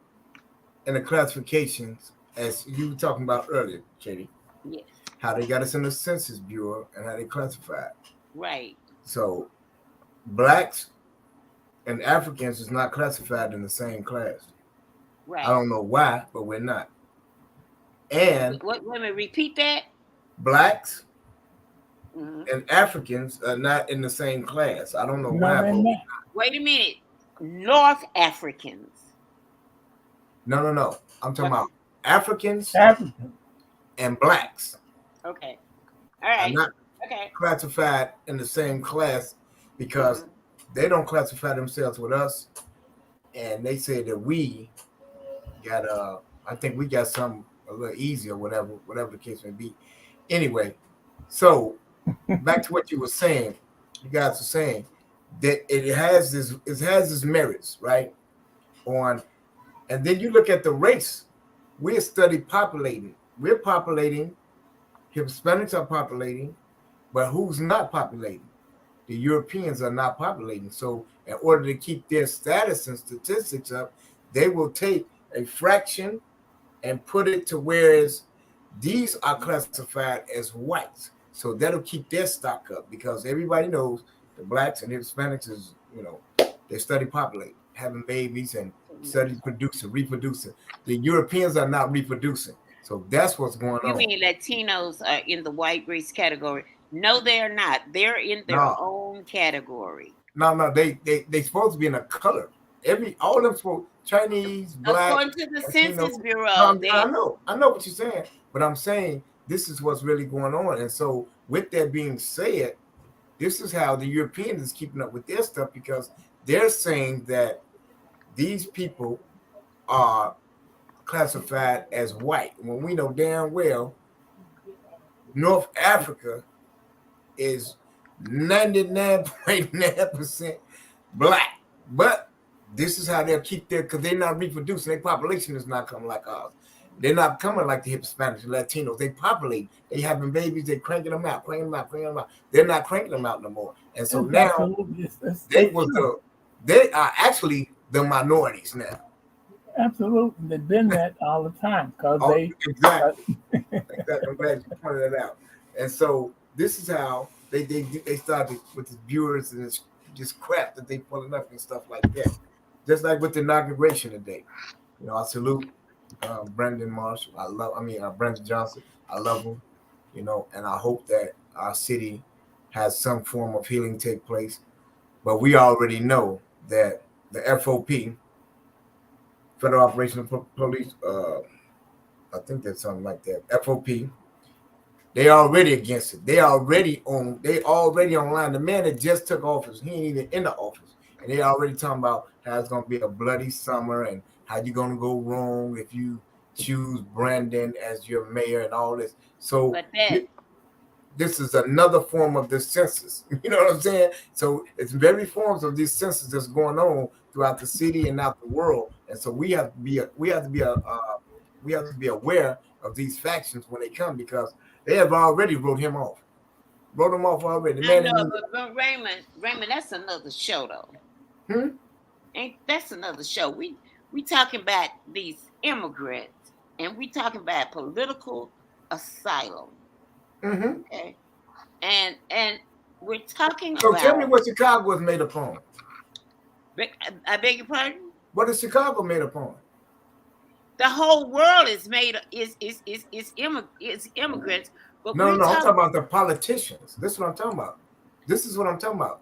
S2: in the classifications, as you were talking about earlier, Katie,
S1: yes,
S2: how they got us in the Census Bureau and how they classified.
S1: right,
S2: So blacks and Africans is not classified in the same class. I
S1: right.
S2: don't know why, but we're not. And
S1: What? Let me repeat that.
S2: blacks
S1: Hmm.
S2: and Africans are not in the same class. I don't know
S3: No,
S2: why,
S3: they're
S2: but
S3: not.
S1: Wait a minute. North Africans.
S2: No. I'm talking
S1: What?
S2: about Africans
S3: African.
S2: and blacks
S1: Okay. All
S2: are
S1: right.
S2: not
S1: Okay.
S2: classified in the same class because
S1: Mm-hmm.
S2: they don't classify themselves with us, and they say that we got I think we got some a little easier, whatever the case may be. Anyway, so back to what you were saying, you guys were saying that it has its merits, right? On and then you look at the race, we're study populating. We're populating, Hispanics are populating, but who's not populating? The Europeans are not populating. So in order to keep their status and statistics up, they will take a fraction and put it to whereas these are classified as whites. So that'll keep their stock up because everybody knows the blacks and the Hispanics is, they study populate, having babies and study producing, reproducing. The Europeans are not reproducing. So that's what's going
S1: You
S2: on.
S1: mean Latinos are in the white race category? No, they're not. They're in their
S2: No,
S1: own category.
S2: no, they supposed to be in a color. All of them supposed Chinese, black,
S1: According to the
S2: Latino.
S1: Census
S2: No,
S1: Bureau, they
S2: I know what you're saying, but I'm saying this is what's really going on. And so, with that being said, this is how the Europeans is keeping up with their stuff because they're saying that these people are classified as white when we know damn well North Africa is 99.9% black. But this is how they'll keep their, because they're not reproducing. Their population is not coming like ours. They're not coming like the Hispanics, Latinos. They populate. They having babies. They cranking them out, cranking them out, cranking them out. They're not cranking them out no more. And so
S3: That's
S2: now
S3: absolutely.
S2: they
S3: It's
S2: was
S3: true.
S2: they are actually the minorities now.
S3: Absolutely. They've been that all the time because
S2: Oh,
S3: they. Uh,
S2: exactly. Exactly. I'm glad you pointed that out. And so this is how they started with the viewers and this crap that they pulling up and stuff like that. Just like with the inauguration today. I salute Brendan Marshall. Brendan Johnson. I love him. And I hope that our city has some form of healing take place. But we already know that the FOP, Federal Operational Police, I think that's something like that. FOP, they already against it. They already online. The man that just took office, he ain't even in the office. And they already talking about how it's gonna be a bloody summer and how you're gonna go wrong if you choose Brandon as your mayor and all this. So
S1: but that
S2: this is another form of this census. You know what I'm saying? So it's very forms of this census that's going on throughout the city and out the world. And so we have to be aware of these factions when they come because they have already wrote him off already. The
S1: I
S2: man
S1: know,
S2: didn't
S1: but Raymond, that's another show though.
S2: even,
S1: Ain't that's another show? We talking about these immigrants, and we talking about political asylum.
S2: hmm.
S1: Okay, and we're talking
S2: So tell me
S1: about.
S2: what Chicago is made upon.
S1: I beg your pardon.
S2: What is Chicago made upon?
S1: The whole world is made is immigrants, but
S2: No,
S1: we're
S2: no. I'm talking
S1: talking.
S2: about the politicians. This is what I'm talking about. This is what I'm talking about.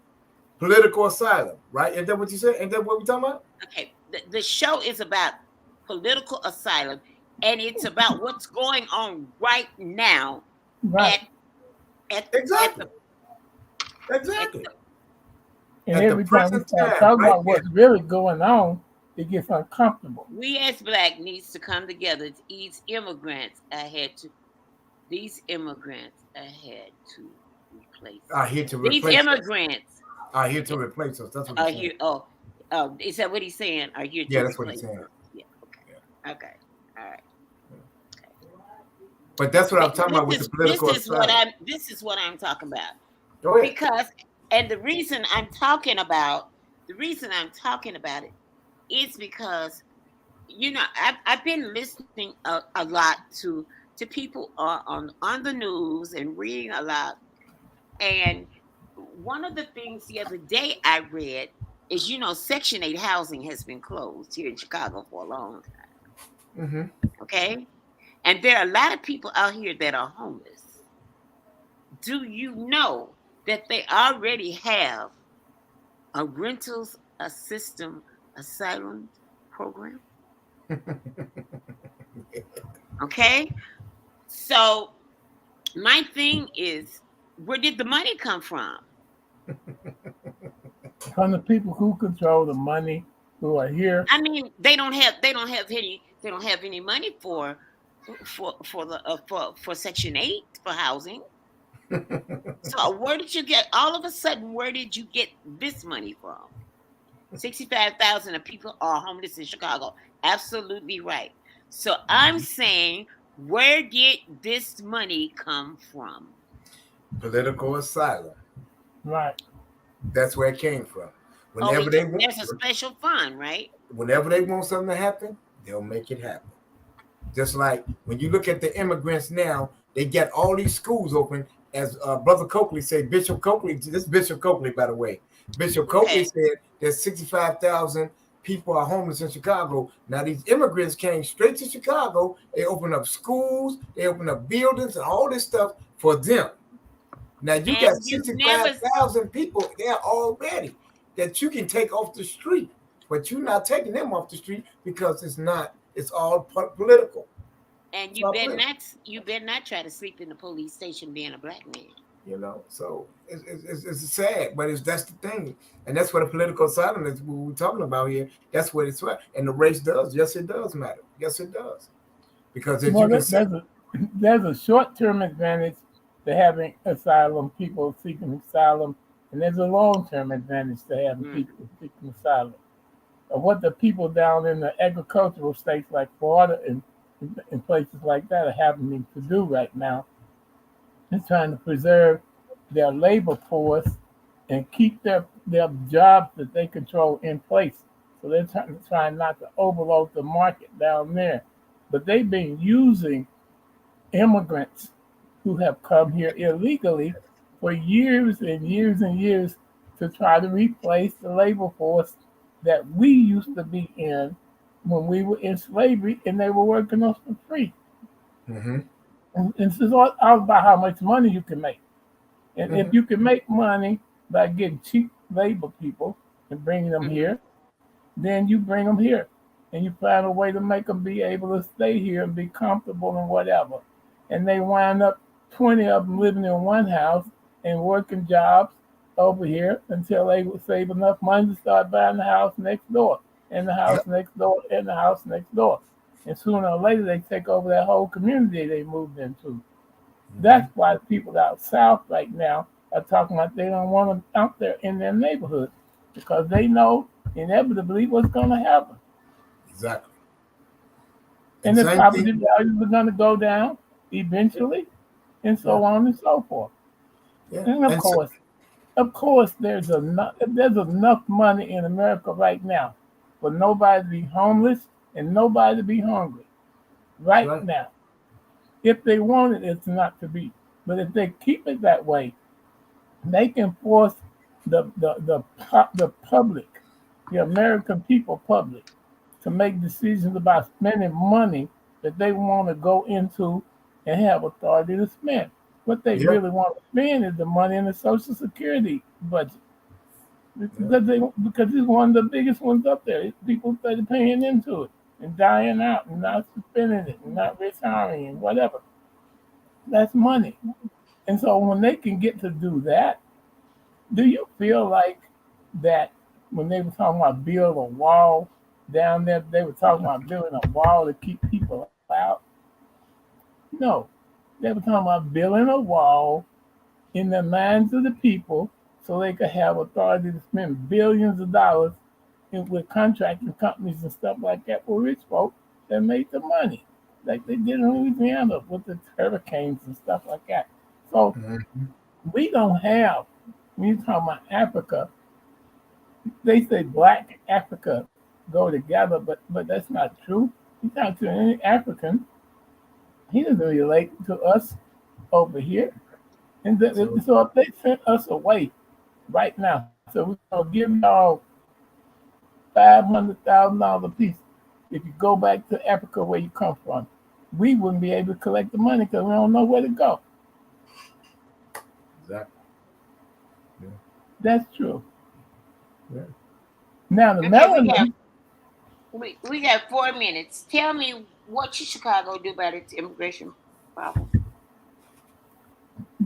S2: Political asylum, right? Is that what you said? Is that what we're talking about?
S1: Okay, the show is about political asylum, and it's about what's going on right now
S3: right.
S1: at at
S2: Exactly.
S1: the at
S2: Exactly.
S1: the.
S3: And
S2: At the
S3: every time we
S2: present
S3: start
S2: time,
S3: talking
S2: right
S3: about
S2: there.
S3: what's really going on, it gets uncomfortable.
S1: We as black needs to come together. These immigrants I had to replace
S2: Are
S1: us.
S2: here to
S1: These
S2: replace us.
S1: immigrants
S2: Are here to replace us. That's what
S1: are
S2: he's saying.
S1: here. Oh, is that what he's saying? Are here to
S2: Yeah, that's what he's
S1: replace
S2: saying.
S1: us? Yeah.
S2: Yeah.
S1: Okay. All right.
S2: But that's what I'm talking
S1: This
S2: about with the
S1: is this
S2: political
S1: is what
S2: asylum.
S1: I'm talking about.
S2: Go ahead.
S1: Because and the reason I'm talking about it is because I've been listening a lot to people on the news and reading a lot. And one of the things the other day I read is Section 8 housing has been closed here in Chicago for a long time.
S2: Mm-hmm.
S1: Okay, and there are a lot of people out here that are homeless. Do you know that they already have a rentals a system asylum program. Okay, so my thing is, where did the money come from?
S3: From the people who control the money, who are here.
S1: I mean, they don't have any money for Section 8 for housing. So where did you get all of a sudden? Where did you get this money from? 65,000 of people are homeless in Chicago. Absolutely right. So I'm saying, where did this money come from?
S2: Political asylum.
S3: Right.
S2: That's where it came from.
S1: Oh,
S2: Whenever they want,
S1: there's a special fund, right?
S2: whenever they want something to happen, they'll make it happen. Just like when you look at the immigrants now, they get all these schools open. As Brother Coakley said, Bishop Coakley, this is Bishop Coakley, by the way. Bishop Coakley
S1: Okay.
S2: said there's 65,000 people are homeless in Chicago. Now, these immigrants came straight to Chicago. They opened up schools, they opened up buildings and all this stuff for them. Now, you got
S1: And you never
S2: 65,000 people there already that you can take off the street, but you're not taking them off the street because it's all political.
S1: and
S2: It's
S1: you
S2: all
S1: better
S2: political.
S1: not you better not try to sleep in the police station being a black man.
S2: So it's sad, but that's the thing, and that's what a political asylum is. What we're talking about here. That's what it's at, and the race does. Yes, it does matter. Yes, it does, because as you
S3: Well,
S2: can see,
S3: there's a short-term advantage to having asylum, people seeking asylum, and there's a long-term advantage to having
S1: Mm.
S3: people seeking asylum. What the people down in the agricultural states like Florida and places like that are having to do right now is trying to preserve their labor force and keep their jobs that they control in place. So they're trying not to overload the market down there. But they've been using immigrants who have come here illegally for years and years and years to try to replace the labor force that we used to be in when we were in slavery and they were working us for free.
S2: mm-hmm,
S3: And this is all about how much money you can make. And if
S2: mm-hmm,
S3: you can make money by getting cheap labor people and bringing them
S1: Hmm.
S3: here, then you bring them here and you find a way to make them be able to stay here and be comfortable and whatever. And they wind up 20 of them living in one house and working jobs over here until they would save enough money to start buying the house next door and the house
S2: yep,
S3: next door and the house next door. And sooner or later, they take over that whole community they moved into.
S2: mm-hmm,
S3: That's why people out south right now are talking about they don't want them out there in their neighborhood because they know inevitably what's going to happen.
S2: exactly, and
S3: And the
S2: same thing,
S3: property values are going to go down eventually, and
S2: yeah,
S3: so on and so forth.
S2: yeah,
S3: And
S2: and so,
S3: of course, there's enough money in America right now for nobody to be homeless and nobody to be hungry.
S2: that's
S3: Right
S2: right,
S3: now, if they want it, it's not to be. But if they keep it that way, they can force the public, the American people public, to make decisions about spending money that they want to go into and have authority to spend. What they
S2: yeah,
S3: really want to spend is the money in the Social Security budget
S2: yeah,
S3: because it's one of the biggest ones up there. People started paying into it and dying out and not spending it and not retiring and whatever. That's money. And so when they can get to do that, do you feel like that when they were talking about build a wall down there, they were talking about building a wall to keep people out? No. They were talking about building a wall in the minds of the people so they could have authority to spend billions of dollars with contracting companies and stuff like that for rich folk that made the money, like they did in Louisiana with the hurricanes and stuff like that. So
S2: mm-hmm,
S3: we don't have, when you talk about Africa, they say black Africa go together, but that's not true. You talk to any African, he doesn't relate to us over here.
S2: so
S3: So if they sent us away right now, so we're gonna give y'all $500,000 a piece if you go back to Africa where you come from, we wouldn't be able to collect the money because we don't know where to go.
S2: exactly, yeah,
S3: That's true.
S2: yeah.
S3: Now the
S1: Okay,
S3: melanin.
S1: we got 4 minutes. Tell me what should Chicago do about its immigration problem?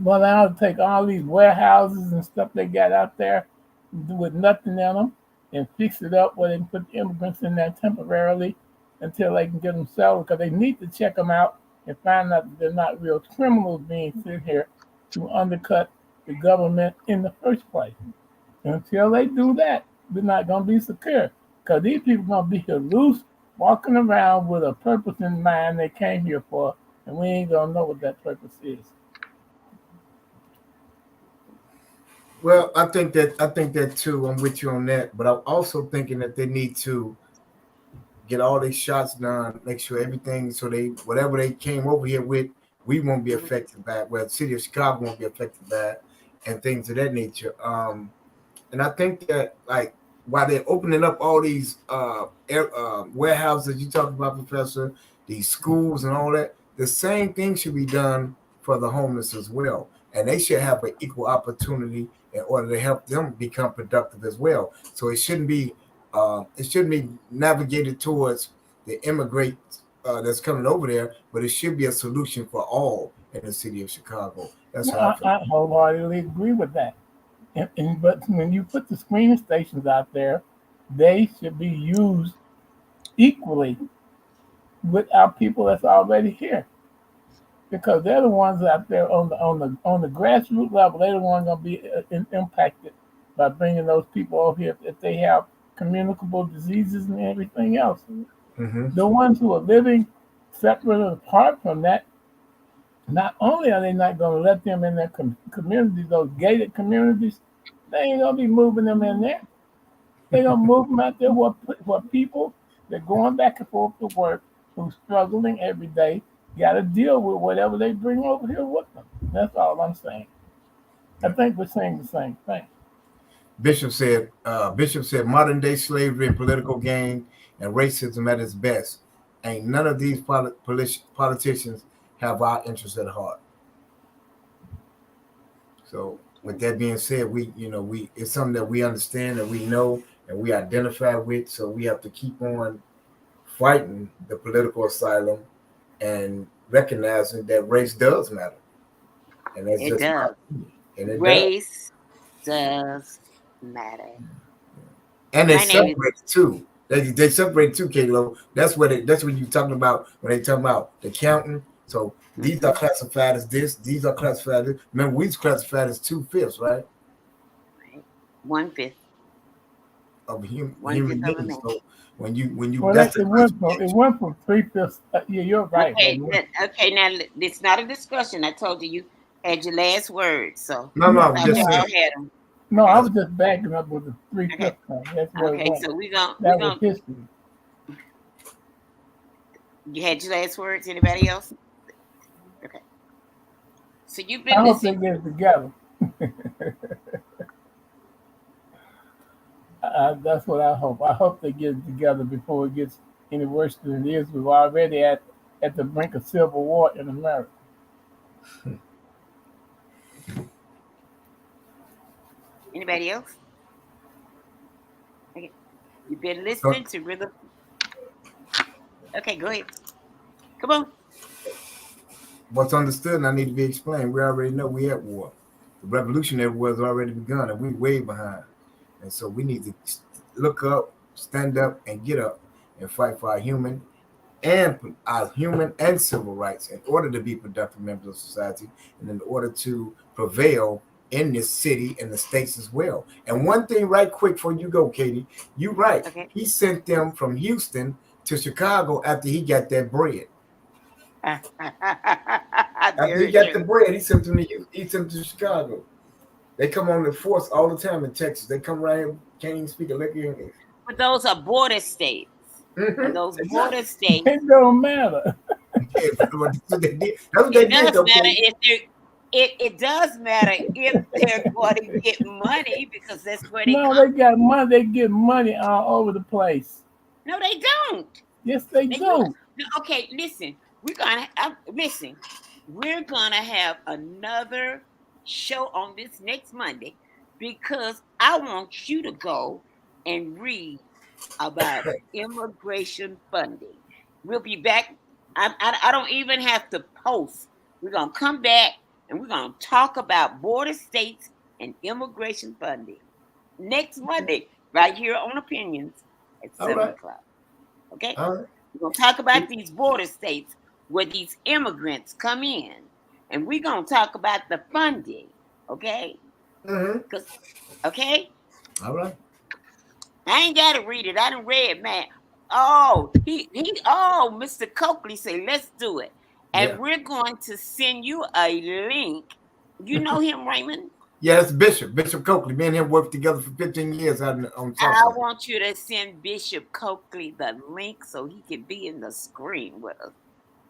S3: Well, now to take all these warehouses and stuff they got out there with nothing in them and fix it up where they can put the immigrants in there temporarily until they can get them settled because they need to check them out and find out that they're not real criminals being sent here to undercut the government in the first place. Until they do that, we're not going to be secure because these people are going to be here loose, walking around with a purpose in mind they came here for, and we ain't going to know what that purpose is.
S2: Well, I think that too. I'm with you on that, but I'm also thinking that they need to get all these shots done, make sure everything so they whatever they came over here with, we won't be
S1: Mhm.
S2: affected by it. Well, the city of Chicago won't be affected by it, and things of that nature. And I think that like while they're opening up all these warehouses you talked about, Professor, these schools and all that, the same thing should be done for the homeless as well, and they should have an equal opportunity in order to help them become productive as well. So it shouldn't be navigated towards the immigrants that's coming over there, but it should be a solution for all in the city of Chicago. That's
S3: Well,
S2: how I feel.
S3: I wholeheartedly agree with that. But when you put the screening stations out there, they should be used equally with our people that's already here because they're the ones out there on the grassroots level. They're the ones going to be impacted by bringing those people over here if they have communicable diseases and everything else.
S2: Hmm.
S3: The ones who are living separate and apart from that, not only are they not going to let them in their communities, those gated communities, they ain't going to be moving them in there. They're going to move them out there where people that are going back and forth to work, who's struggling every day, got to deal with whatever they bring over here with them. That's all I'm saying. I think we're saying the same thing.
S2: Bishop said modern day slavery and political gain and racism at its best. Ain't none of these politicians have our interests at heart. So with that being said, we it's something that we understand, that we know, and we identify with. So we have to keep on fighting the political asylum and recognizing that race does matter, and that's
S1: It
S2: just my
S1: does.
S2: opinion. And it does.
S1: Race does matter.
S2: And they
S1: My name is
S2: separate too. They separate too, Kalo. That's what you're talking about when they talk about the counting. So these are
S1: mhm,
S2: classified as this. These are classified as. Remember, we classified as 2/5, right,
S1: right. 1/5,
S2: of
S1: one
S2: human
S1: fifth of a
S2: beings.
S1: man.
S2: So when you
S3: Well,
S2: that's the
S3: it
S2: classification.
S3: went from 3/5. Yeah, you're right.
S1: Okay, okay. Now it's not a discussion. I told you you had your last word, so
S2: No, no,
S1: I
S2: I'm
S1: thought
S2: just
S3: No,
S2: saying.
S1: y'all had them.
S3: no, I
S1: Okay,
S3: was just backing up with the three
S1: okay,
S3: fifth thing. That's where it
S1: okay.
S3: went.
S1: So we
S3: That was
S1: gonna.
S3: history.
S1: You had your last words. Anybody else? Okay. So you've
S3: I
S1: been
S3: hope they
S1: listening.
S3: get it together. That's what I hope. I hope they get it together before it gets any worse than it is. We're already at the brink of civil war in America.
S1: Anybody else? Okay. You've been
S2: So
S1: listening to Rhythm. Okay, go ahead. Come on.
S2: what's understood and I need to be explained. We already know we at war. The revolutionary war has already begun, and we way behind. And so we need to look up, stand up, and get up and fight for our human and civil rights in order to be productive members of society and in order to prevail in this city and the states as well. And one thing right quick before you go, Katie, you right.
S1: Okay.
S2: He sent them from Houston to Chicago after he got that bread. After he
S1: Very
S2: got the
S1: true.
S2: bread, he sent them to Chicago. They come on the force all the time in Texas. They come right here, can't even speak a lick of English.
S1: But those are border states. And those border
S2: Exactly.
S1: states,
S3: It don't matter.
S2: Yeah, that's what they did. That's what they
S1: it
S2: did,
S1: does
S2: though,
S1: matter
S2: Katie.
S1: if they're it does matter if they're going to get money because that's where they
S3: No,
S1: come
S3: they got
S1: from.
S3: money. They get money all over the place.
S1: No, they don't.
S3: Yes, they
S1: They do.
S3: do.
S1: No, okay, listen. Listen. We're gonna have another show on this next Monday because I want you to go and read about immigration funding. We'll be back. I don't even have to post. We're going to come back and we're going to talk about border states and immigration funding next Monday, right here on Opinions at
S2: All
S1: 7
S2: right.
S1: o'clock. Okay?
S2: All right.
S1: We're going to talk about these border states where these immigrants come in. And we're going to talk about the funding. Okay?
S2: Mm-hmm.
S1: Okay?
S2: All right.
S1: I ain't got to read it. I done read, man. Mr. Coakley said, let's do it. And
S2: Yeah.
S1: we're going to send you a link. You know him, Raymond?
S2: Yeah, it's Bishop Coakley. Me and him worked together for 15 years on
S1: I
S2: something.
S1: want you to send Bishop Coakley the link so he can be in the screen with us.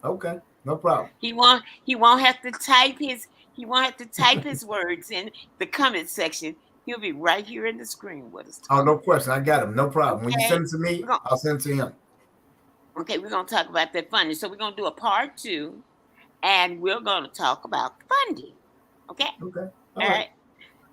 S2: Okay, no problem.
S1: He won't have to type his words in the comment section. He'll be right here in the screen with us.
S2: Oh, no question. I got him. No problem.
S1: Okay.
S2: When you send it to me, I'll send it to him.
S1: Okay, we're going to talk about that funding. So we're going to do a part 2, and we're going to talk about funding. Okay?
S2: Okay.
S1: All right.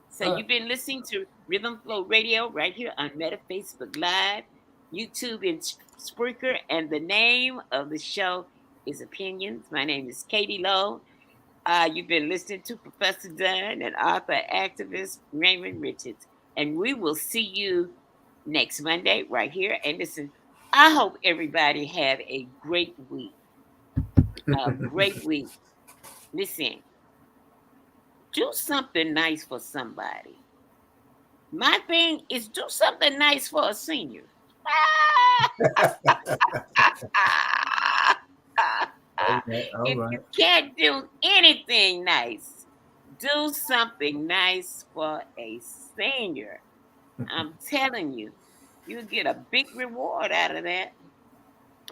S1: So
S2: All
S1: you've been listening to Rhythm Flow Radio right here on Meta Facebook Live, YouTube, and Spreaker. And the name of the show is Opinions. My name is Katie Lowe. You've been listening to Professor Dunn and author activist Raymond Richards. And we will see you next Monday right here. And listen, I hope everybody have a great week. A great week. Listen, do something nice for somebody. My thing is do something nice for a senior.
S2: Okay, all
S1: If
S2: right.
S1: you can't do anything nice, do something nice for a senior. I'm telling you, you'll get a big reward out of that.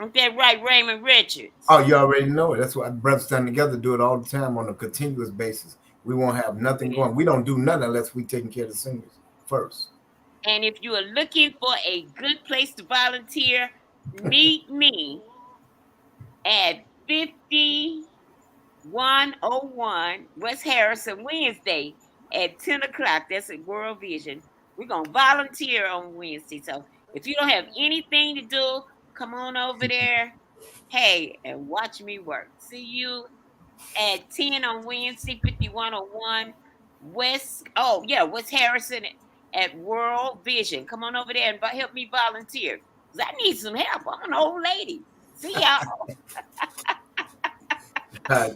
S1: Ain't that right, Raymond Richards?
S2: Oh, you already know it. That's why brothers stand together, do it all the time on a continuous basis. We won't have nothing going. We don't do nothing unless we taking care of the seniors first.
S1: And if you are looking for a good place to volunteer, meet me at 5101 West Harrison Wednesday at 10 o'clock. That's at World Vision. We're going to volunteer on Wednesday. So if you don't have anything to do, come on over there. Hey, and watch me work. See you at 10 on Wednesday, 5101 West Harrison at World Vision. Come on over there and help me volunteer. Because I need some help. I'm an old lady. See y'all.